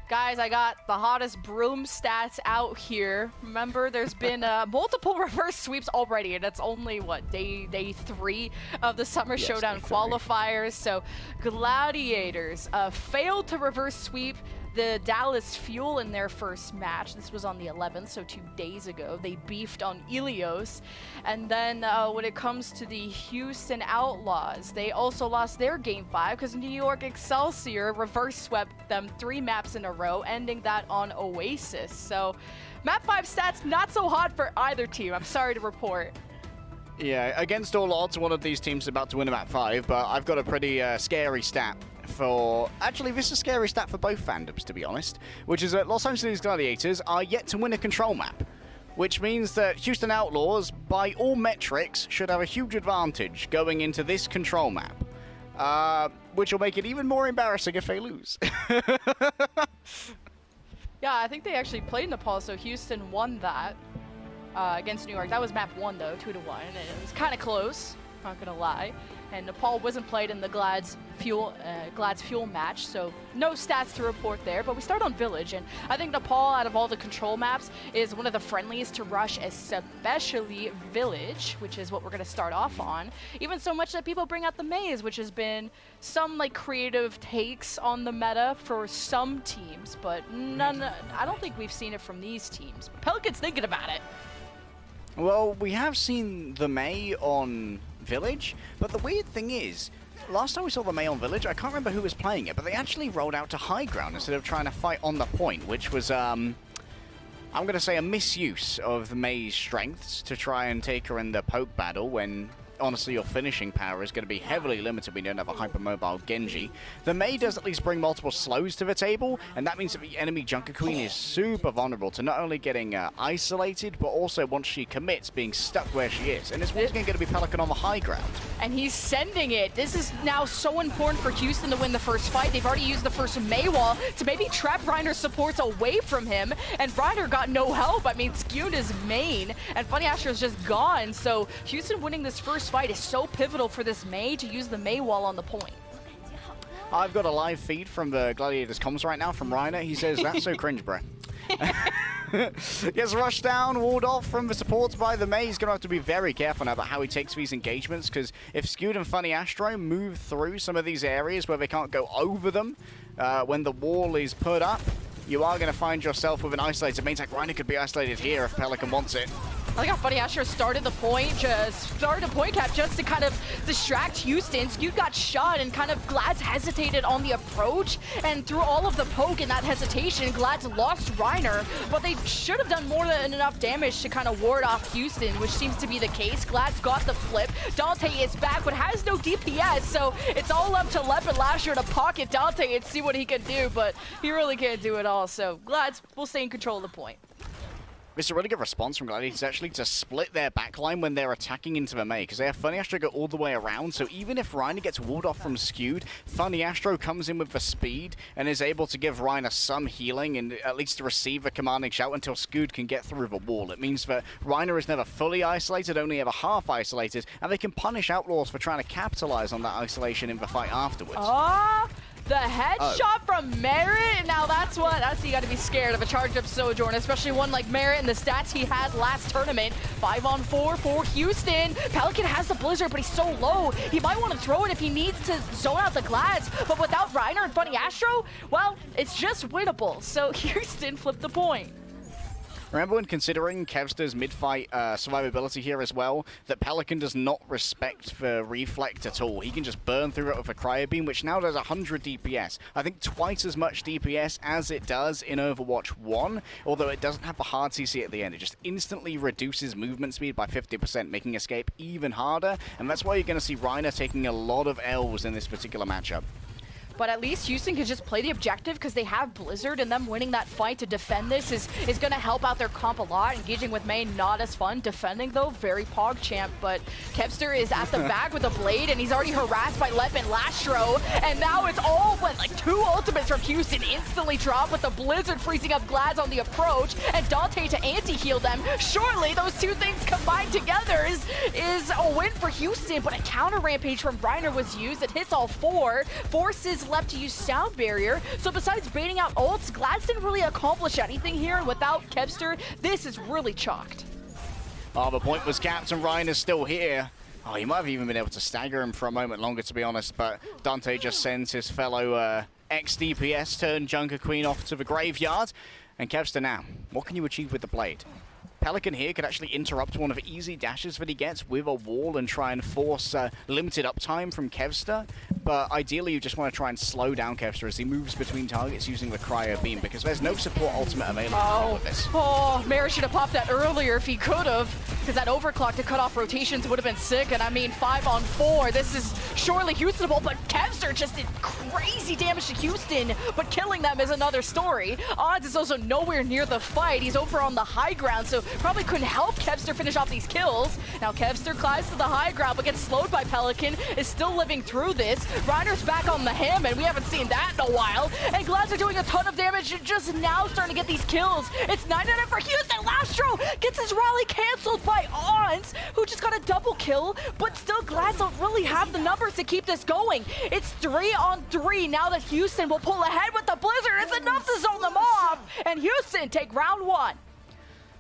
Speaker 1: Guys, I got the hottest broom stats out here. Remember, there's been multiple reverse sweeps already, and it's only, what, day 3 of the Summer Showdown qualifiers. So Gladiators failed to reverse sweep the Dallas Fuel in their first match. This was on the 11th, so 2 days ago. They beefed on Ilios. And then when it comes to the Houston Outlaws, they also lost their Game 5 because New York Excelsior reverse swept them 3 maps in a row, ending that on Oasis. So map 5 stats not so hot for either team, I'm sorry to report.
Speaker 2: Yeah, against all odds, one of these teams is about to win a map 5, but I've got a pretty scary stat for... Actually, this is a scary stat for both fandoms, to be honest, which is that Los Angeles Gladiators are yet to win a control map, which means that Houston Outlaws, by all metrics, should have a huge advantage going into this control map, which will make it even more embarrassing if they lose.
Speaker 1: Yeah, I think they actually played Nepal, so Houston won that against New York. That was map 1, though, 2-1, and it was kind of close, not gonna lie. And Nepal wasn't played in the Glad's Fuel match, so no stats to report there. But we start on Village, and I think Nepal, out of all the control maps, is one of the friendliest to rush, especially Village, which is what we're gonna start off on. Even so much that people bring out the Maze, which has been some like creative takes on the meta for some teams, but none. I don't think we've seen it from these teams. Pelican's thinking about it.
Speaker 2: Well, we have seen the May on Village, but the weird thing is, last time we saw the May on Village, I can't remember who was playing it, but they actually rolled out to high ground instead of trying to fight on the point, which was, I'm going to say a misuse of the May's strengths to try and take her in the poke battle when... honestly, your finishing power is going to be heavily limited when you don't have a hypermobile Genji. The Mei does at least bring multiple slows to the table, and that means that the enemy Junker Queen is super vulnerable to not only getting isolated, but also once she commits, being stuck where she is. And it's once again going to be Pelican on the high ground. And
Speaker 1: he's sending it. This is now so important for Houston to win the first fight. They've already used the first Mei wall to maybe trap Reiner's supports away from him, and Reiner got no help. I mean, skewed his main, and Funny Astro's just gone. So Houston winning this first fight is so pivotal for this Mei to use the Mei wall on the point.
Speaker 2: I've got a live feed from the Gladiators comms right now from Reiner. He says, that's so cringe, bro. Gets rushed down, walled off from the supports by the Mei. He's going to have to be very careful now about how he takes these engagements, because if Skewed and Funny Astro move through some of these areas where they can't go over them when the wall is put up, you are going to find yourself with an isolated main tank. Reiner could be isolated here if Pelican wants it.
Speaker 1: I like how Funny Astro started the point cap just to kind of distract Houston. Skewed got shot and kind of Glad's hesitated on the approach, and through all of the poke and that hesitation, Glad's lost Reiner, but they should have done more than enough damage to kind of ward off Houston, which seems to be the case. Glad's got the flip. Dante is back, but has no DPS, so it's all up to Lep and Lasher to pocket Dante and see what he can do, but he really can't do it all, so Glad's will stay in control of the point.
Speaker 2: It's a really good response from Gladiators actually to split their backline when they're attacking into the Mei, because they have Funny Astro go all the way around, so even if Reiner gets walled off from Skewed, Funny Astro comes in with the speed and is able to give Reiner some healing and at least to receive a commanding shout until Skewed can get through the wall. It means that Reiner is never fully isolated, only ever half isolated, and they can punish Outlaws for trying to capitalize on that isolation in the fight afterwards.
Speaker 1: The headshot from Merritt, now that's you gotta be scared of a charged up Sojourn, especially one like Merritt and the stats he had last tournament. 5-on-4 for Houston. Pelican has the Blizzard, but he's so low. He might want to throw it if he needs to zone out the Glads, but without Reiner and Funny Astro, well, it's just winnable. So Houston flipped the point.
Speaker 2: Remember when considering Kevster's mid-fight survivability here as well, that Pelican does not respect the Reflect at all. He can just burn through it with a Cryo Beam, which now does 100 DPS. I think twice as much DPS as it does in Overwatch 1, although it doesn't have a hard CC at the end. It just instantly reduces movement speed by 50%, making escape even harder, and that's why you're going to see Reiner taking a lot of L's in this particular matchup.
Speaker 1: But at least Houston can just play the objective because they have Blizzard, and them winning that fight to defend this is going to help out their comp a lot. Engaging with Mei, not as fun. Defending, though, very pog champ. But Kevster is at the back with a blade, and he's already harassed by Lep and Lastro. And now it's all but like 2 ultimates from Houston instantly drop with the Blizzard freezing up Glads on the approach, and Dante to anti-heal them. Surely those two things combined together is a win for Houston, but a counter rampage from Reiner was used. It hits all 4, forces Left to use Sound Barrier. So besides baiting out ults, Glads didn't really accomplish anything here, and without Kevster, this is really chalked.
Speaker 2: Oh, the point was capped and Reiner's still here. Oh, he might have even been able to stagger him for a moment longer, to be honest, but Dante just sends his fellow Ex-DPS turned Junker Queen off to the graveyard. And Kevster now, what can you achieve with the Blade? Pelican here could actually interrupt one of the easy dashes that he gets with a wall and try and force limited uptime from Kevster. But ideally, you just want to try and slow down Kevster as he moves between targets using the Cryo Beam, because there's no support ultimate available with this.
Speaker 1: Oh, Mara should have popped that earlier if he could have, because that overclock to cut off rotations would have been sick. And I mean, 5-on-4, this is surely Houstonable, but Kevster just did crazy damage to Houston, but killing them is another story. Odds is also nowhere near the fight. He's over on the high ground, so probably couldn't help Kevster finish off these kills. Now Kevster climbs to the high ground, but gets slowed by Pelican, is still living through this. Reiner's back on the Hammond. We haven't seen that in a while. And Glads are doing a ton of damage, just now starting to get these kills. It's 9-9 for Houston. Lastro gets his rally canceled by Ons, who just got a double kill, but still Glads don't really have the numbers to keep this going. It's 3-on-3 now that Houston will pull ahead with the Blizzard. It's enough to zone them off. And Houston take round 1.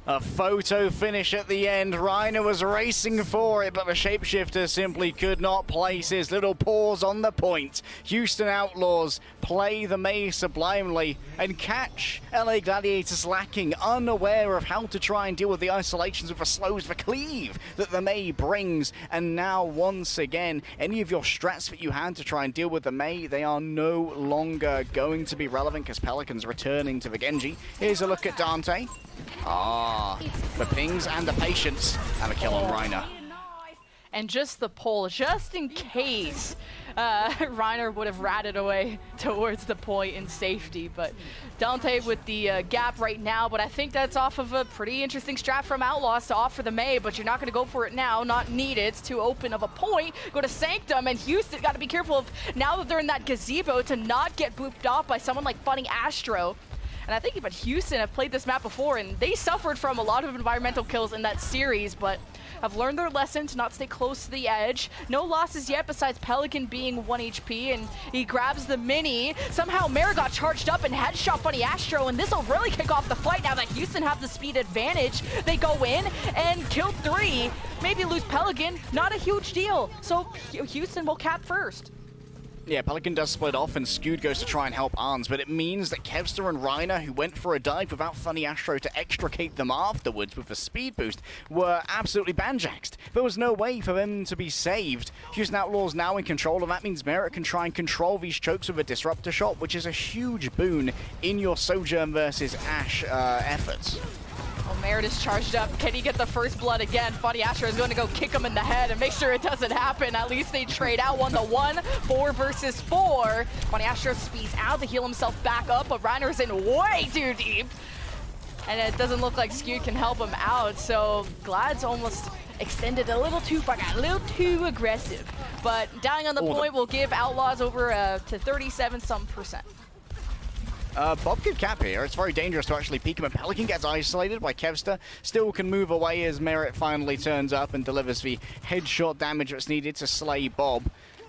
Speaker 2: A photo finish at the end. Reiner was racing for it, but the Shapeshifter simply could not place his little paws on the point. Houston Outlaws play the Mei sublimely and catch LA Gladiators lacking, unaware of how to try and deal with the isolations with the slows, the cleave that the Mei brings. And now, once again, any of your strats that you had to try and deal with the Mei, they are no longer going to be relevant because Pelican's returning to the Genji. Here's a look at Dante. The pings and the patience, and a kill on Reiner.
Speaker 1: And just the pull, just in case Reiner would have ratted away towards the point in safety. But Dante with the gap right now, but I think that's off of a pretty interesting strat from Outlaws to offer the Mei, but you're not going to go for it now, not needed. It's too open of a point. Go to Sanctum, and Houston got to be careful of, now that they're in that gazebo, to not get booped off by someone like Funny Astro. And I think even Houston have played this map before, and they suffered from a lot of environmental kills in that series, but have learned their lesson to not stay close to the edge. No losses yet besides Pelican being 1 HP, and he grabs the mini. Somehow Mara got charged up and headshot Funny Astro, and this will really kick off the fight now that Houston have the speed advantage. They go in and kill 3. Maybe lose Pelican, not a huge deal. So Houston will cap first.
Speaker 2: Yeah, Pelican does split off and Skewed goes to try and help Arns, but it means that Kevster and Reiner, who went for a dive without Funny Astro to extricate them afterwards with a speed boost, were absolutely banjaxed. There was no way for them to be saved. Houston Outlaws now in control, and that means Merit can try and control these chokes with a Disruptor shot, which is a huge boon in your Sojourn versus Ashe efforts.
Speaker 1: Well, Merit is charged up. Can he get the first blood again? Funny Astro is going to go kick him in the head and make sure it doesn't happen. At least they trade out 1-1, 4 versus 4. Funny Astro speeds out to heal himself back up, but Reiner's in way too deep. And it doesn't look like Skewed can help him out, so Glad's almost extended a little too far, got a little too aggressive. But dying on the point will give Outlaws over to 37-some%.
Speaker 2: Bob could cap here. It's very dangerous to actually peek him, and Pelican gets isolated by Kevster. Still can move away as Merit finally turns up and delivers the headshot damage that's needed to slay Bob.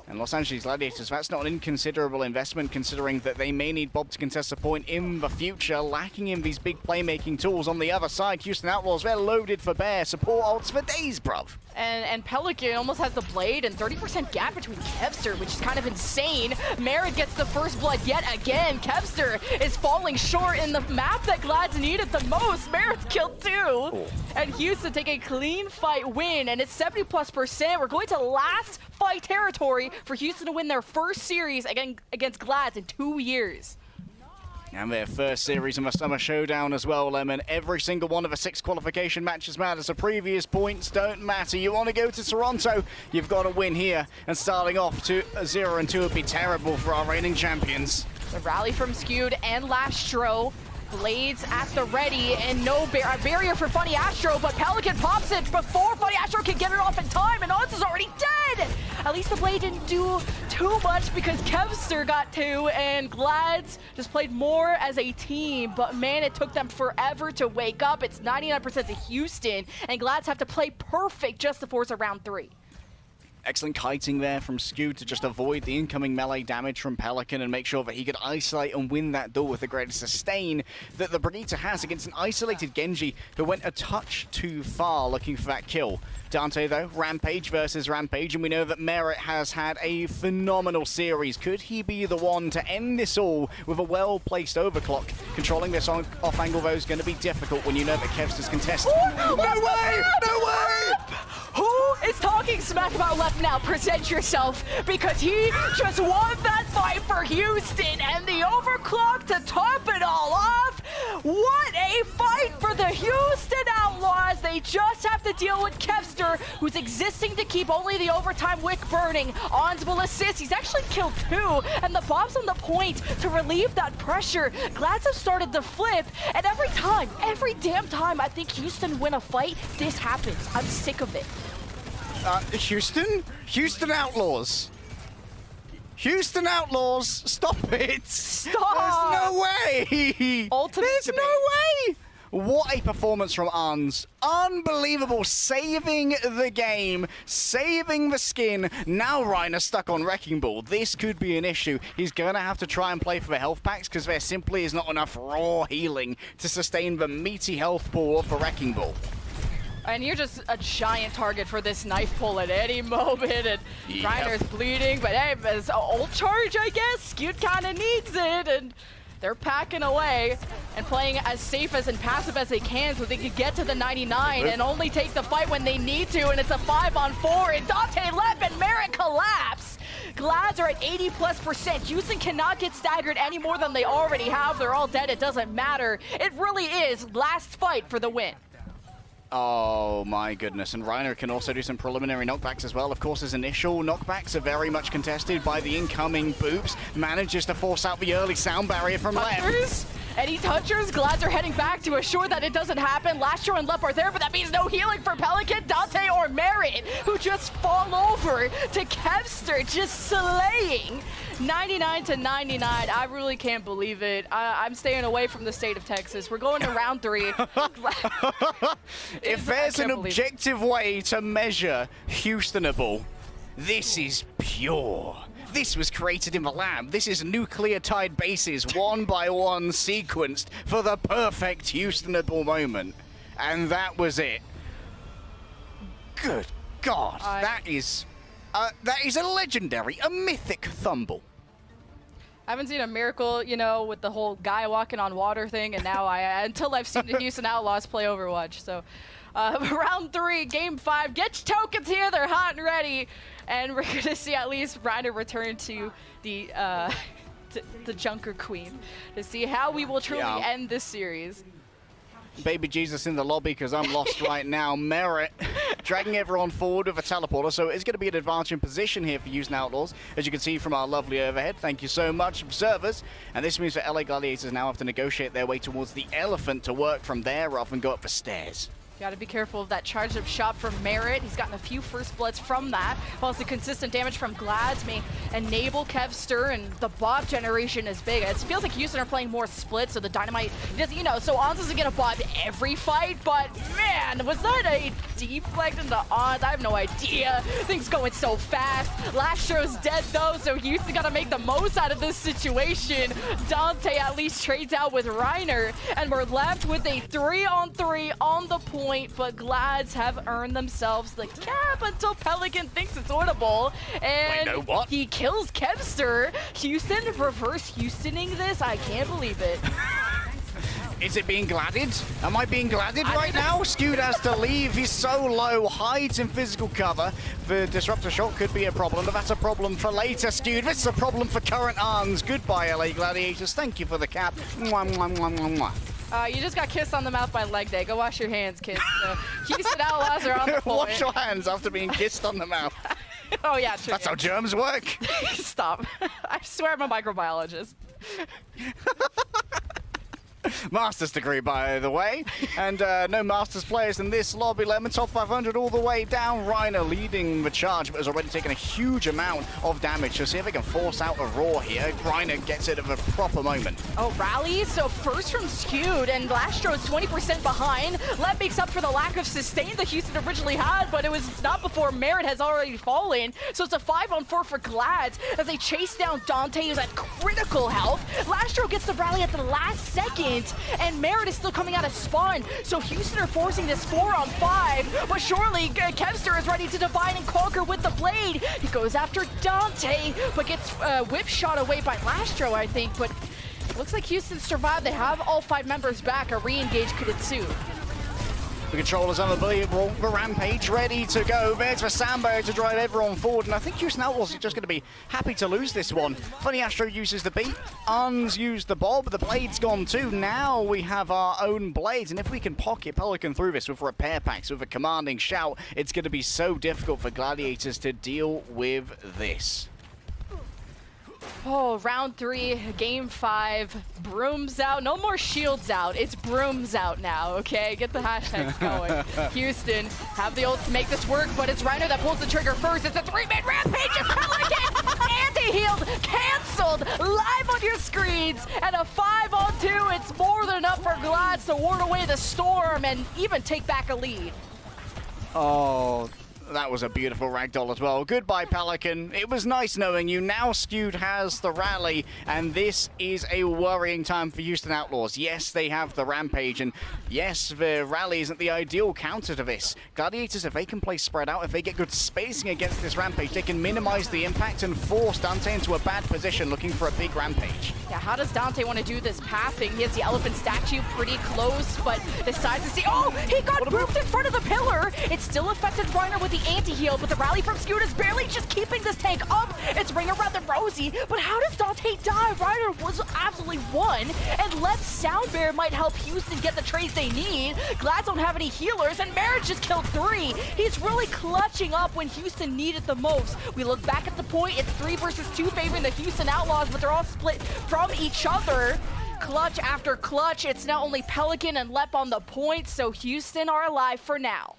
Speaker 2: And Los Angeles Gladiators, that's not an inconsiderable investment considering that they may need Bob to contest a point in the future, lacking in these big playmaking tools. On the other side, Houston Outlaws, they're loaded for bear. Support ults for days, bruv.
Speaker 1: And Pelican almost has the blade and 30% gap between Kevster, which is kind of insane. Merit gets the first blood yet again. Kevster is falling short in the map that Glads needed the most. Merit's killed 2. Oh. And Houston take a clean fight win, and it's 70+%. We're going to last fight territory for Houston to win their first series against Glads in 2 years.
Speaker 2: And their first series in the Summer Showdown as well, Lemon. Every single one of the 6 qualification matches matters. The previous points don't matter. You want to go to Toronto, you've got to win here. And starting off to 0-2 would be terrible for our reigning champions.
Speaker 1: The rally from Skewed and Lastro. Blades at the ready, and no barrier for Funny Astro, but Pelican pops it before Funny Astro can get it off in time, and Ons is already dead! At least the Blade didn't do too much because Kevster got 2, and Glads just played more as a team, but man, it took them forever to wake up. It's 99% to Houston, and Glads have to play perfect just to force a round 3.
Speaker 2: Excellent kiting there from Skew to just avoid the incoming melee damage from Pelican and make sure that he could isolate and win that duel with the greatest sustain that the Brigitte has against an isolated Genji who went a touch too far looking for that kill. Dante, though, Rampage versus Rampage, and we know that Merit has had a phenomenal series. Could he be the one to end this all with a well-placed overclock? Controlling this off angle, though, is going to be difficult when you know that Kevster's contested.
Speaker 1: Oh,
Speaker 2: no way! No way!
Speaker 1: Who is talking smack about Left now? Present yourself, because he just won that fight for Houston, and the overclock to top it all off. What a fight for the Houston Outlaws. They just have to deal with Kevster, who's existing to keep only the overtime wick burning. Ons will assist. He's actually killed 2, and the Bob's on the point to relieve that pressure. Glads have started to flip, and every damn time I think Houston win a fight, this happens. I'm sick of it.
Speaker 2: Houston Outlaws. Houston Outlaws, stop it!
Speaker 1: Stop!
Speaker 2: There's no way!
Speaker 1: Ultimate
Speaker 2: There's
Speaker 1: debate.
Speaker 2: no way! What a performance from Arns. Unbelievable, saving the game, saving the skin. Now Reiner stuck on Wrecking Ball. This could be an issue. He's going to have to try and play for the health packs because there simply is not enough raw healing to sustain the meaty health pool of the Wrecking Ball.
Speaker 1: And you're just a giant target for this knife pull at any moment, and Reiner's bleeding, but hey, it's an ult charge, I guess. Skewed kind of needs it, and they're packing away and playing as safe as and passive as they can so they can get to the 99 and only take the fight when they need to, and it's a 5-on-4, and Dante left and Merritt collapse. Glads are at 80+%. Houston cannot get staggered any more than they already have. They're all dead. It doesn't matter. It really is last fight for the win.
Speaker 2: Oh my goodness, and Reiner can also do some preliminary knockbacks as well. Of course, his initial knockbacks are very much contested by the incoming boops. Manages to force out the early sound barrier from left.
Speaker 1: Any touchers? Glads are heading back to assure that it doesn't happen. Lastro and Lep are there, but that means no healing for Pelican, Dante, or Merritt, who just fall over to Kevster, just slaying. 99-99. I really can't believe it. I'm staying away from the state of Texas. We're going to round 3.
Speaker 2: If there's an objective way to measure Houstonable, this is pure. This was created in the lab. This is nucleotide bases, one by one, sequenced for the perfect Houstonable moment. And that was it. Good God. That is a legendary, a mythic Thumble.
Speaker 1: I haven't seen a miracle, you know, with the whole guy walking on water thing, and now until I've seen the Houston Outlaws play Overwatch. So, round 3, game 5. Get your tokens here. They're hot and ready. And we're going to see at least Reiner return to the Junker Queen to see how we will truly end this series.
Speaker 2: Baby Jesus in the lobby because I'm lost right now. Merritt dragging everyone forward with a teleporter, so it's going to be an advantage in position here for Houston Outlaws, as you can see from our lovely overhead. Thank you so much, observers. And this means that LA Gladiators now have to negotiate their way towards the elephant to work from there off and go up the stairs.
Speaker 1: Gotta be careful of that charged up shot from Merritt. He's gotten a few first bloods from that. Whilst the consistent damage from Glads may enable Kevster, and the Bob generation is big. It feels like Houston are playing more split, so the Dynamite doesn't, you know, so Ons doesn't get a Bob every fight, but man, was that a deflect into Ons? I have no idea. Things going so fast. Lastro's dead though, so Houston gotta make the most out of this situation. Dante at least trades out with Reiner, and we're left with a 3-on-3 on the point. But Glads have earned themselves the cap until Pelican thinks it's winnable. And
Speaker 2: wait, no, what?
Speaker 1: He kills Kevster. Houston reverse Houstoning this? I can't believe it.
Speaker 2: Is it being gladded? Am I being gladded right now? Skewed has to leave. He's so low. Hides in physical cover. The disruptor shot could be a problem, but that's a problem for later, Skewed. This is a problem for current Arms. Goodbye, LA Gladiators. Thank you for the cap. Mwah, mwah, mwah, mwah, mwah.
Speaker 1: You just got kissed on the mouth by Leg Day. Go wash your hands, kids. Houston Outlaws are on the point.
Speaker 2: Wash your hands after being kissed on the mouth.
Speaker 1: Oh, yeah, true.
Speaker 2: That's how germs work.
Speaker 1: Stop. I swear I'm a microbiologist.
Speaker 2: Master's degree, by the way. And no Masters players in this lobby. Lemon top 500 all the way down. Reiner leading the charge, but has already taken a huge amount of damage. So see if they can force out a roar here. Reiner gets it at a proper moment.
Speaker 1: Oh, rally. So first from Skewed, and Lastro is 20% behind. Lep makes up for the lack of sustain that Houston originally had, but it was not before Merit has already fallen. So it's a 5-on-4 for Glads as they chase down Dante, who's at critical health. Lastro gets the rally at the last second, and Merit is still coming out of spawn. So Houston are forcing this 4-on-5, but surely Kevster is ready to divide and conquer with the blade. He goes after Dante, but gets whip shot away by Lastro, I think. But it looks like Houston survived. They have all 5 members back. A re-engage could ensue.
Speaker 2: The controllers unbelievable. The Rampage ready to go. There's for Sambo to drive everyone forward. And I think Houston Outlaws are just going to be happy to lose this one. Funny Astro uses the beat. Uns used the bob. The blade's gone too. Now we have our own blades. And if we can pocket Pelican through this with repair packs, with a commanding shout, it's going to be so difficult for Gladiators to deal with this.
Speaker 1: Oh, round 3, game 5, brooms out. No more shields out. It's brooms out now, okay? Get the hashtags going. Houston have the ult to make this work, but it's Reiner that pulls the trigger first. It's a 3-man rampage. It's Pelican! Anti-healed, canceled, live on your screens. And a 5-on-2. It's more than enough for Glads to ward away the storm and even take back a lead.
Speaker 2: Oh, that was a beautiful ragdoll as well. Goodbye, Pelican. It was nice knowing you. Now Skewed has the rally, and this is a worrying time for Houston Outlaws. Yes, they have the Rampage, and yes, the rally isn't the ideal counter to this. Gladiators, if they can play spread out, if they get good spacing against this Rampage, they can minimize the impact and force Dante into a bad position looking for a big Rampage.
Speaker 1: Yeah, how does Dante want to do this pathing? He has the elephant statue pretty close, but decides to see... Oh, he got booped in front of the pillar! It still affected Reiner with the anti-heal, but the rally from Skewed is barely just keeping this tank up. It's Ring Around the Rosie, but how does Dante die? Reiner was absolutely won, and Let's Sound Bear might help Houston get the trades they need. Glads don't have any healers, and Merritt just killed 3. He's really clutching up when Houston needed the most. We look back at the point, it's 3 versus 2 favoring the Houston Outlaws, but they're all split from each other. Clutch after clutch, it's now only Pelican and Lep on the point, so Houston are alive for now.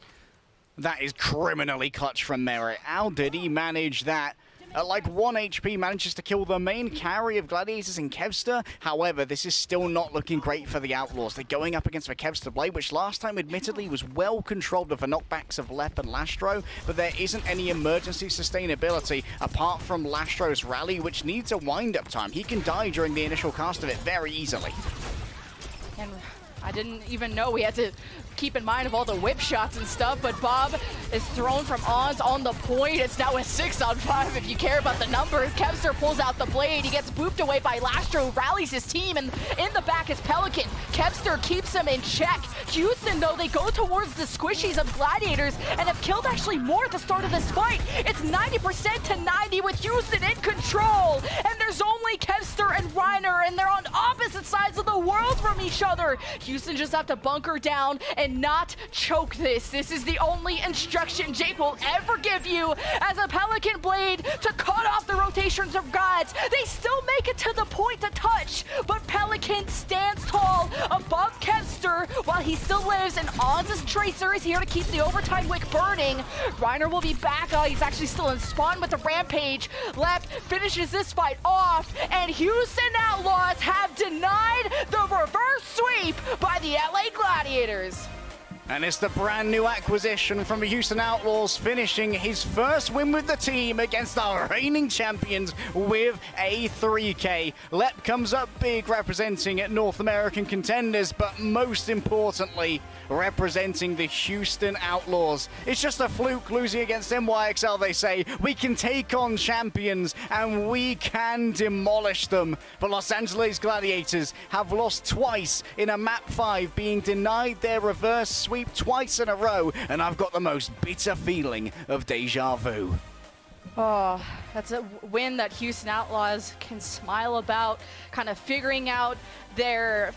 Speaker 2: That is criminally clutch from Merit. How did he manage that? At like 1 HP, manages to kill the main carry of Gladiators in Kevster. However, this is still not looking great for the Outlaws. They're going up against the Kevster Blade, which last time admittedly was well controlled with the knockbacks of Lep and Lastro, but there isn't any emergency sustainability apart from Lastro's rally, which needs a wind-up time. He can die during the initial cast of it very easily.
Speaker 1: And I didn't even know we had to keep in mind of all the whip shots and stuff, but Bob is thrown from Ons on the point. It's now a 6-on-5 if you care about the numbers. Kevster pulls out the blade. He gets booped away by Lastro, rallies his team, and in the back is Pelican. Kevster keeps him in check. Houston, though, they go towards the squishies of Gladiators and have killed actually more at the start of this fight. It's 90% to 90 with Houston in control, and there's only Kevster and Reiner, and they're on opposite sides of the world from each other. Houston just have to bunker down and not choke this. This is the only instruction Jake will ever give you as a Pelican Blade to cut off the rotations of gods. They still make it to the point to touch, but Pelican stands tall above Kevster while he still lives, and Ons' Tracer is here to keep the overtime wick burning. Reiner will be back. He's actually still in spawn with the Rampage. Lep finishes this fight off, and Houston Outlaws have denied the reverse sweep by the LA Gladiators.
Speaker 2: And it's the brand new acquisition from the Houston Outlaws, finishing his first win with the team against our reigning champions with a 3K. Lep comes up big representing North American contenders, but most importantly, representing the Houston Outlaws. It's just a fluke losing against NYXL, they say. We can take on champions and we can demolish them. But Los Angeles Gladiators have lost twice in a map 5, being denied their reverse sweep twice in a row, and I've got the most bitter feeling of deja vu.
Speaker 1: Oh, That's a win that Houston Outlaws can smile about, kind of figuring out their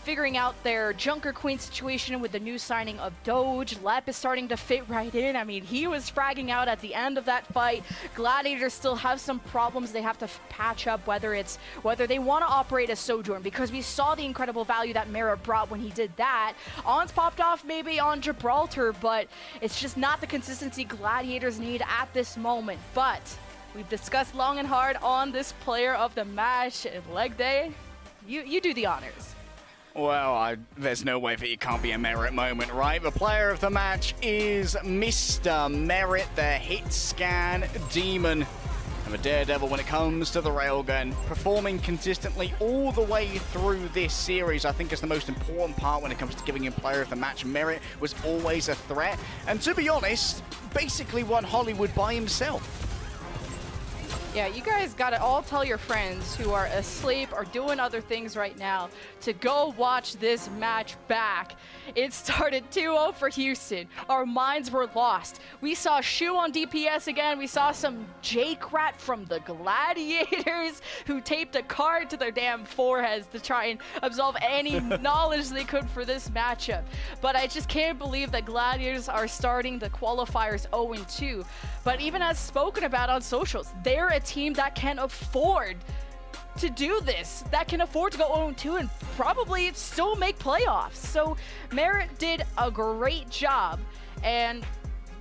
Speaker 1: Junker Queen situation with the new signing of Doge. Lep is starting to fit right in. I mean, he was fragging out at the end of that fight. Gladiators still have some problems they have to patch up, whether they want to operate as Sojourn, because we saw the incredible value that Mara brought when he did that. Ons popped off maybe on Gibraltar, but it's just not the consistency Gladiators need at this moment. But we've discussed long and hard on this player of the match, and leg day, you do the honors.
Speaker 2: Well, there's no way that it can't be a Merit moment, right? The player of the match is Mr. Merit, the hit scan demon. And the daredevil when it comes to the railgun, performing consistently all the way through this series, I think is the most important part when it comes to giving him player of the match. Merit was always a threat, and to be honest, basically won Hollywood by himself.
Speaker 1: Yeah, you guys gotta all tell your friends who are asleep or doing other things right now to go watch this match back. It started 2-0 for Houston. Our minds were lost. We saw Shu on DPS again. We saw some J-Crat from the Gladiators who taped a card to their damn foreheads to try and absolve any knowledge they could for this matchup. But I just can't believe that Gladiators are starting the qualifiers 0-2. But even as spoken about on socials, they're a team that can afford to do this, that can afford to go 0-2 and probably still make playoffs. So Merit did a great job, and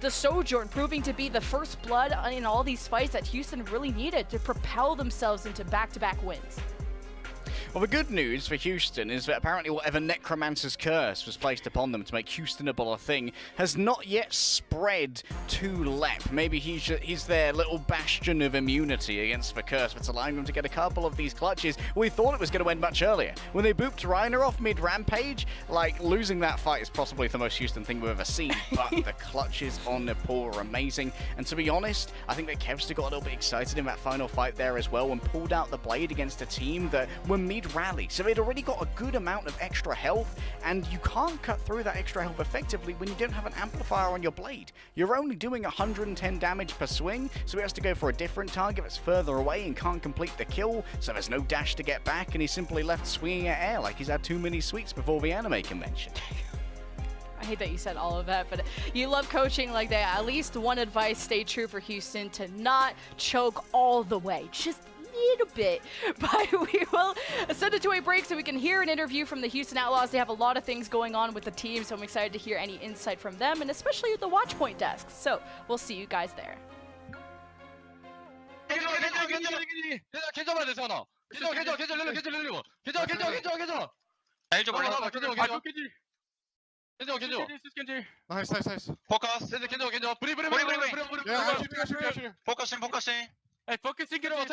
Speaker 1: the Sojourn proving to be the first blood in all these fights that Houston really needed to propel themselves into back-to-back wins.
Speaker 2: Well, the good news for Houston is that apparently whatever Necromancer's curse was placed upon them to make Houstonable a thing has not yet spread to Lep. Maybe he's their little bastion of immunity against the curse that's allowing them to get a couple of these clutches. We thought it was going to end much earlier. When they booped Reiner off mid-rampage, like, losing that fight is possibly the most Houston thing we've ever seen, but the clutches on Nepal are amazing. And to be honest, I think that Kevster got a little bit excited in that final fight there as well and pulled out the blade against a team that were mid-rally. So they'd already got a good amount of extra health, and you can't cut through that extra health effectively when you don't have an amplifier on your blade. You're only doing 110 damage per swing, so he has to go for a different target that's further away and can't complete the kill, so there's no dash to get back, and he's simply left swinging at air like he's had too many sweets before the anime convention.
Speaker 1: I hate that you said all of that, but you love coaching like that. At least one advice stayed true for Houston, to not choke all the way. Just little bit, but we will send it to a break so we can hear an interview from the Houston Outlaws. They have a lot of things going on with the team, so I'm excited to hear any insight from them, and especially the Watchpoint desk. So we'll see you guys there.
Speaker 4: Nice. Focus. Focusing. Hey, focusing, get over.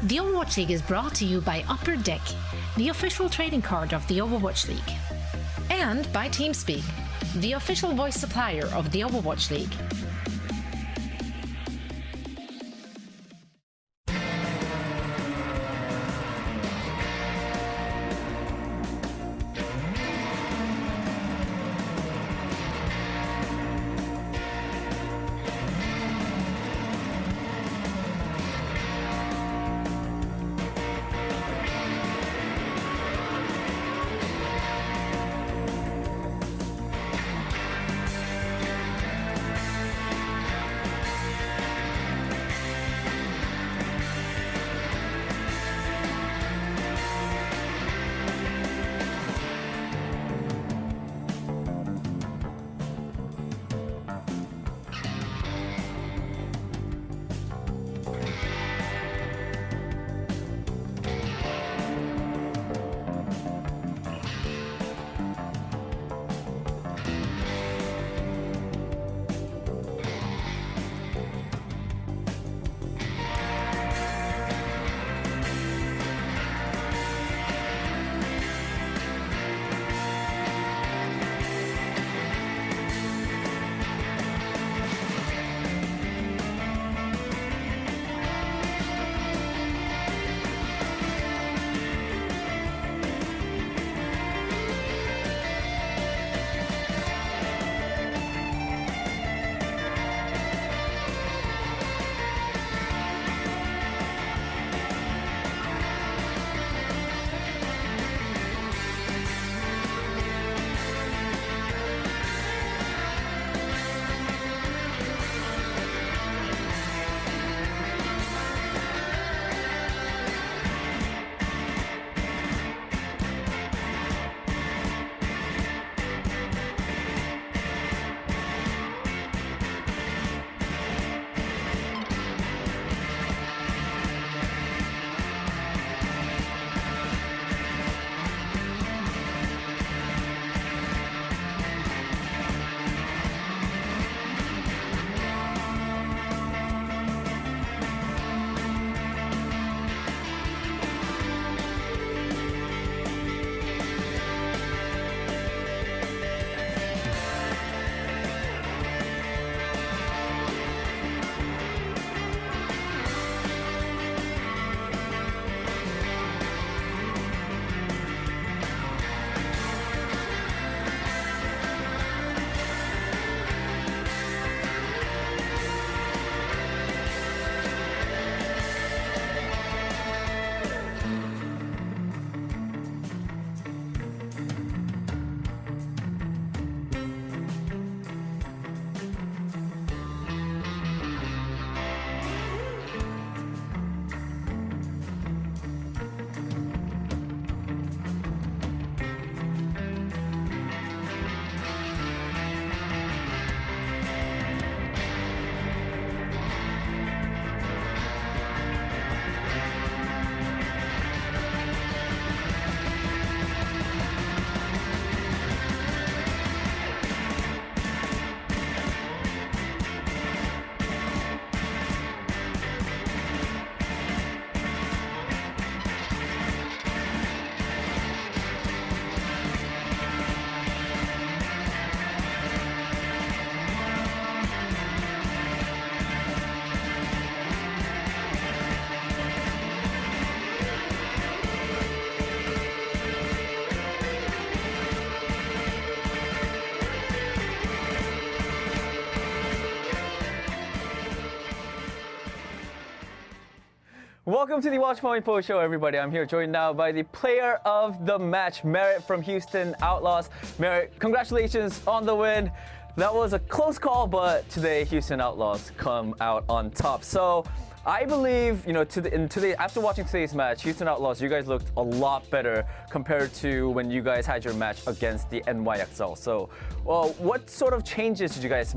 Speaker 5: The Overwatch League is brought to you by Upper Deck, the official trading card of the Overwatch League. And by TeamSpeak, the official voice supplier of the Overwatch League.
Speaker 6: Welcome to the Watch Point Post Show, everybody. I'm here joined now by the player of the match, Merritt from Houston Outlaws. Merritt, congratulations on the win. That was a close call, but today Houston Outlaws come out on top. So I believe, after watching today's match, Houston Outlaws, you guys looked a lot better compared to when you guys had your match against the NYXL. So, what sort of changes did you guys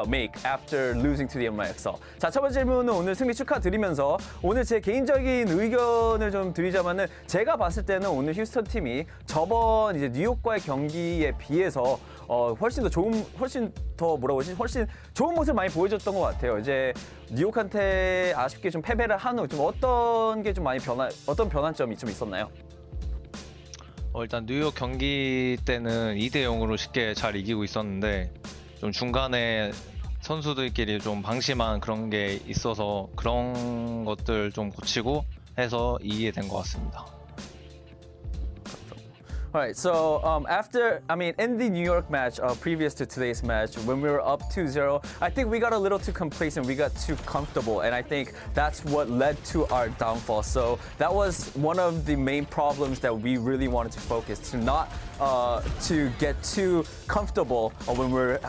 Speaker 6: make after losing to the NYXL? 자, 첫 번째 질문은 오늘 승리 축하드리면서 오늘 제 개인적인 의견을 좀 드리자면은 제가 봤을 때는 오늘 휴스턴 팀이 저번 이제 뉴욕과의 경기에 비해서 훨씬 좋은 모습을 많이 보여줬던 것 같아요. 이제 뉴욕한테 아쉽게 좀 패배를 한 후 좀 어떤 게 좀 많이 어떤 변환점이 좀 있었나요?
Speaker 7: 일단 뉴욕 경기 때는 2대 0으로 쉽게 잘 이기고 있었는데 좀 중간에 선수들끼리 좀 방심한 그런 게 있어서 그런 것들 좀 고치고 해서 이기게 된 것 같습니다.
Speaker 6: All right, so in the New York match, previous to today's match, when we were up 2-0, I think we got a little too complacent, we got too comfortable, and I think that's what led to our downfall. So that was one of the main problems that we really wanted to focus, to not to get too comfortable when we're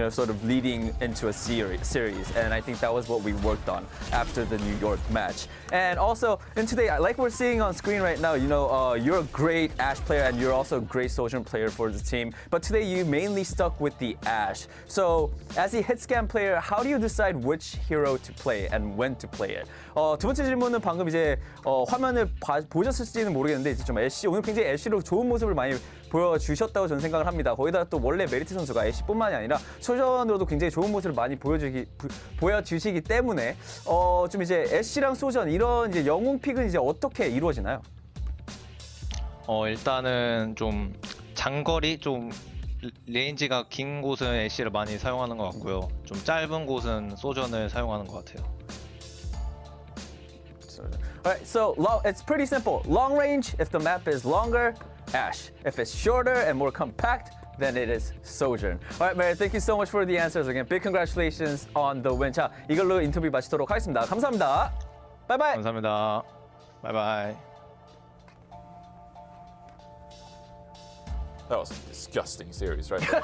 Speaker 6: sort of leading into a series, and I think that was what we worked on after the New York match. And also, and today, like we're seeing on screen right now, you're a great Ashe player, and you're also a great Sojourn player for the team. But today you mainly stuck with the Ashe. So as a hit scan player, how do you decide which hero to play and when to play it? 두 번째 질문은 방금 이제 화면을 보셨을지는 모르겠는데 이제 좀 애쉬 오늘 굉장히 애쉬로 좋은 모습을 많이 보여주셨다고 저는 생각을 합니다. 거기다 또 원래 메리트 선수가 애쉬뿐만이 아니라 소전으로도 굉장히 좋은 모습을 많이 보여주시기 때문에 좀 이제 애쉬랑 소전 이런 이제 영웅 픽은 이제 어떻게 이루어지나요?
Speaker 7: 일단은 좀 장거리 좀 레인지가 긴 곳은 애쉬를 많이 사용하는 것 같고요. 좀 짧은 곳은 소전을 사용하는 것 같아요.
Speaker 6: Alright, so it's pretty simple. Long range, if the map is longer, Ashe. If it's shorter and more compact, then it is Sojourn. Alright, Merritt, thank you so much for the answers again. Big congratulations on the win. 자, 이걸로 인터뷰 마치도록 하겠습니다. 감사합니다. 바이바이.
Speaker 7: 감사합니다. 바이바이.
Speaker 8: That was a disgusting series, right there.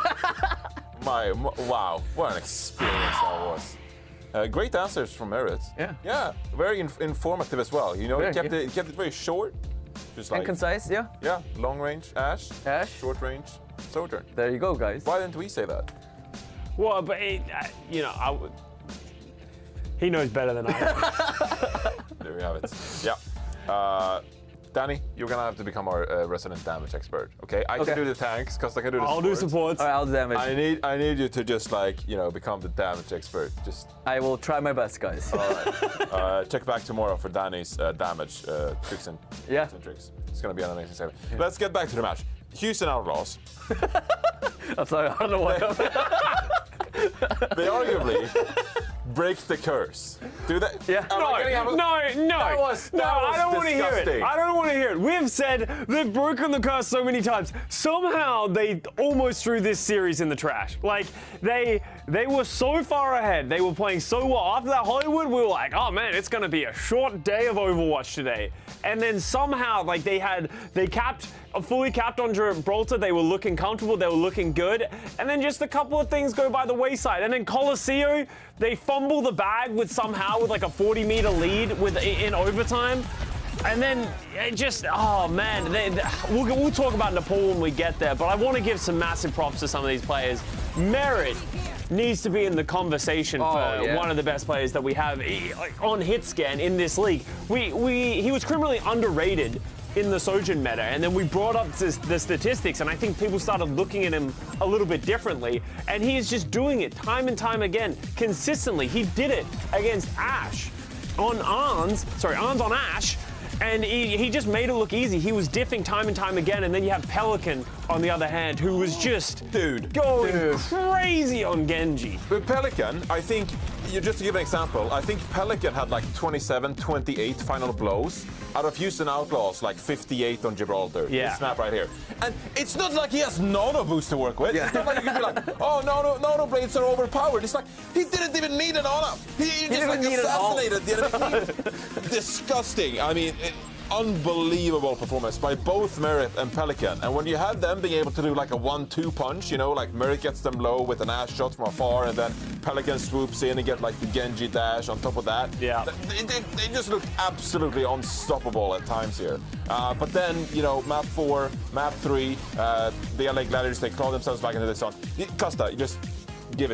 Speaker 8: Wow, what an experience that was. Great answers from Merritt. Yeah, very informative as well. He kept it very short, just
Speaker 6: and concise. Yeah.
Speaker 8: Yeah, long range Ashe, short range Sojourn.
Speaker 6: There you go, guys.
Speaker 8: Why didn't we say that?
Speaker 9: Well, but he knows better than I do.
Speaker 8: There we have it. Yeah. Danny, you're gonna have to become our resident damage expert. Okay, I can do the tanks because I can do the supports.
Speaker 9: I'll do supports.
Speaker 6: All right, I'll do damage.
Speaker 8: I need you to just become the damage expert.
Speaker 6: I will try my best, guys.
Speaker 8: All right. Check back tomorrow for Danny's damage tricks and tricks. It's gonna be an amazing segment. Let's get back to the match. Houston Outlaws.
Speaker 6: I'm sorry, I don't know what.
Speaker 8: They arguably break the curse. Do that?
Speaker 9: Yeah. No.
Speaker 8: That was
Speaker 9: I don't want to hear it.
Speaker 8: disgusting.
Speaker 9: I don't want to hear it. We've said they've broken the curse so many times. Somehow they almost threw this series in the trash. Like they were so far ahead. They were playing so well. After that Hollywood, we were like, oh man, it's gonna be a short day of Overwatch today. And then somehow fully capped on Gibraltar. They were looking comfortable. They were looking good. And then just a couple of things go by the wayside. And then Colosseo, they fumble the bag with like a 40-meter lead in overtime. And then it just, oh man, we'll talk about Nepal when we get there, but I want to give some massive props to some of these players. Merritt needs to be in the conversation for one of the best players that we have on Hitscan in this league. He was criminally underrated in the Sojourn meta, and then we brought up the statistics, and I think people started looking at him a little bit differently, and he is just doing it time and time again, consistently. He did it against Ashe on Arns on Ashe, and he just made it look easy. He was diffing time and time again, and then you have Pelican on the other hand, who was just going crazy on Genji.
Speaker 8: But Pelican, I think just to give an example, I think Pelican had like 27, 28 final blows. Out of Houston Outlaws, like 58 on Gibraltar.
Speaker 9: Yeah.
Speaker 8: This map right here. And it's not like he has nano boost to work with. Yeah. It's not like you can be like, oh, nano blades are overpowered. It's like, he didn't even need an nano. He just like assassinated the enemy team. Disgusting. I mean, unbelievable performance by both Merit and Pelican. And when you have them being able to do like a 1-2 punch, you know, like Merit gets them low with an ash shot from afar, and then Pelican swoops in and get like the Genji dash on top of that.
Speaker 9: Yeah.
Speaker 8: They just look absolutely unstoppable at times here. But then, you know, map 4, map 3, the LA Gladiators, they claw themselves back into this one. Costa, you just